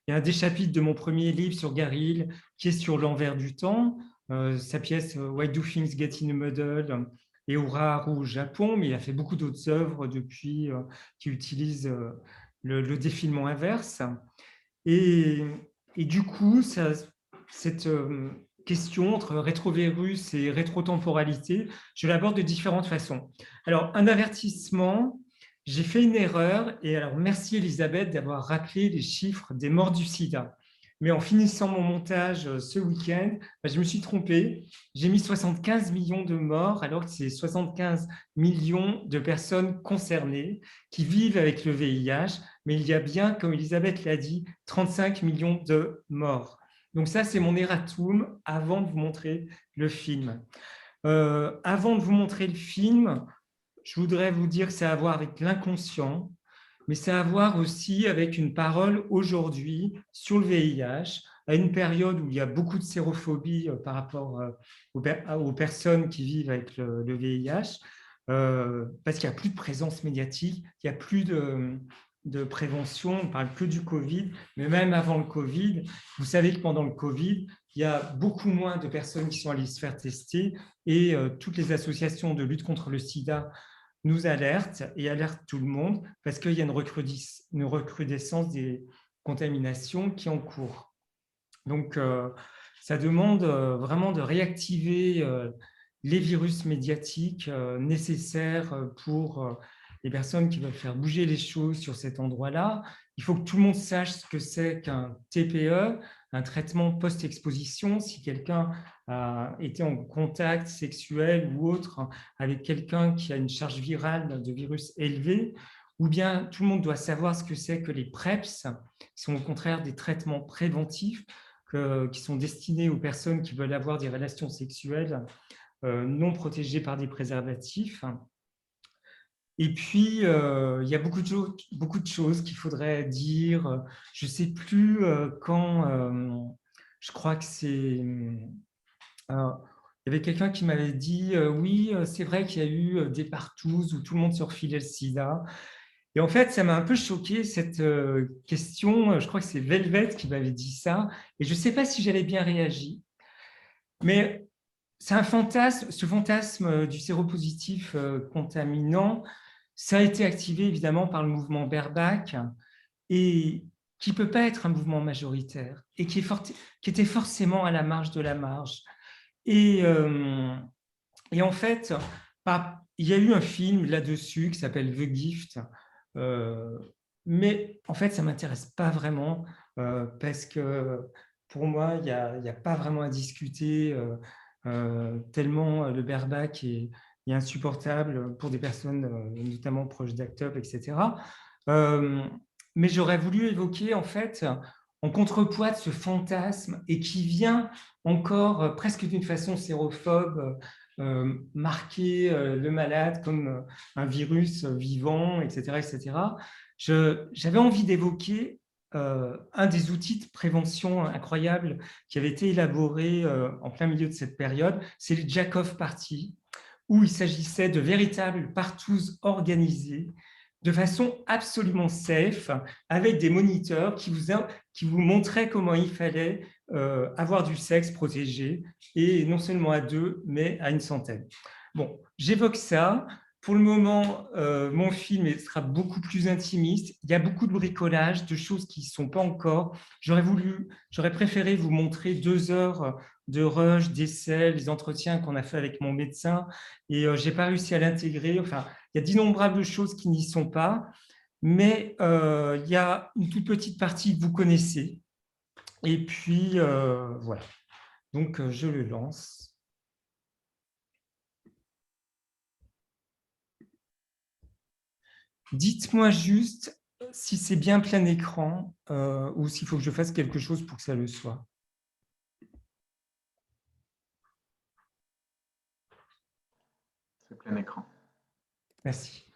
il y a un des chapitres de mon premier livre sur Gary Hill qui est sur l'envers du temps, sa pièce Why Do Things Get in a Muddle et Uraru au Japon, mais il a fait beaucoup d'autres œuvres depuis qui utilisent le défilement inverse. Et du coup, cette question entre rétrovirus et rétrotemporalité, je l'aborde de différentes façons. Alors, un avertissement, j'ai fait une erreur, et alors merci Elisabeth d'avoir rappelé les chiffres des morts du sida. Mais en finissant mon montage ce week-end, je me suis trompé. J'ai mis 75 millions de morts, alors que c'est 75 millions de personnes concernées qui vivent avec le VIH. Mais il y a bien, comme Elisabeth l'a dit, 35 millions de morts. Donc ça, c'est mon erratum avant de vous montrer le film. Avant de vous montrer le film, je voudrais vous dire que ça a à voir avec l'inconscient, mais ça a à voir aussi avec une parole aujourd'hui sur le VIH, à une période où il y a beaucoup de sérophobie par rapport aux personnes qui vivent avec le VIH, parce qu'il n'y a plus de présence médiatique, il n'y a plus de prévention, on ne parle que du Covid, mais même avant le Covid, vous savez que pendant le Covid, il y a beaucoup moins de personnes qui sont allées se faire tester et toutes les associations de lutte contre le sida nous alertent et alertent tout le monde parce qu'il y a une recrudescence des contaminations qui est en cours. Donc, ça demande vraiment de réactiver les virus médiatiques nécessaires pour les personnes qui veulent faire bouger les choses sur cet endroit-là. Il faut que tout le monde sache ce que c'est qu'un TPE, un traitement post-exposition. Si quelqu'un a été en contact sexuel ou autre avec quelqu'un qui a une charge virale de virus élevée, ou bien tout le monde doit savoir ce que c'est que les PrEPs, qui sont au contraire des traitements préventifs, qui sont destinés aux personnes qui veulent avoir des relations sexuelles non protégées par des préservatifs. Et puis, il y a beaucoup de choses qu'il faudrait dire. Je ne sais plus quand, je crois que c'est... il y avait quelqu'un qui m'avait dit, oui, c'est vrai qu'il y a eu des partouzes où tout le monde se refilait le sida. Et en fait, ça m'a un peu choqué, cette question. Je crois que c'est Velvet qui m'avait dit ça. Et je ne sais pas si j'avais bien réagi. Mais c'est un fantasme, ce fantasme du séropositif contaminant, ça a été activé évidemment par le mouvement Baerback et qui ne peut pas être un mouvement majoritaire et qui était forcément à la marge de la marge. Et en fait, il y a eu un film là-dessus qui s'appelle The Gift, mais en fait, ça ne m'intéresse pas vraiment parce que pour moi, il n'y a pas vraiment à discuter tellement le bareback est insupportable pour des personnes notamment proches d'Act Up, etc. Mais j'aurais voulu évoquer en fait en contrepoids de ce fantasme et qui vient encore presque d'une façon sérophobe marquer le malade comme un virus vivant, etc. etc. J'avais envie d'évoquer un des outils de prévention incroyables qui avait été élaboré en plein milieu de cette période, c'est le Jack-Off Party, où il s'agissait de véritables partous organisés de façon absolument safe, avec des moniteurs qui vous montraient comment il fallait avoir du sexe protégé, et non seulement à 2, mais à une centaine. Bon, j'évoque ça. Pour le moment, mon film sera beaucoup plus intimiste. Il y a beaucoup de bricolage, de choses qui ne sont pas encore. J'aurais préféré vous montrer 2 heures de rush, d'essais, les entretiens qu'on a fait avec mon médecin, et je n'ai pas réussi à l'intégrer. Enfin, il y a d'innombrables choses qui n'y sont pas, mais il y a une toute petite partie que vous connaissez. Et puis, voilà. Donc, je le lance. Dites-moi juste si c'est bien plein écran ou s'il faut que je fasse quelque chose pour que ça le soit. C'est plein écran. Merci.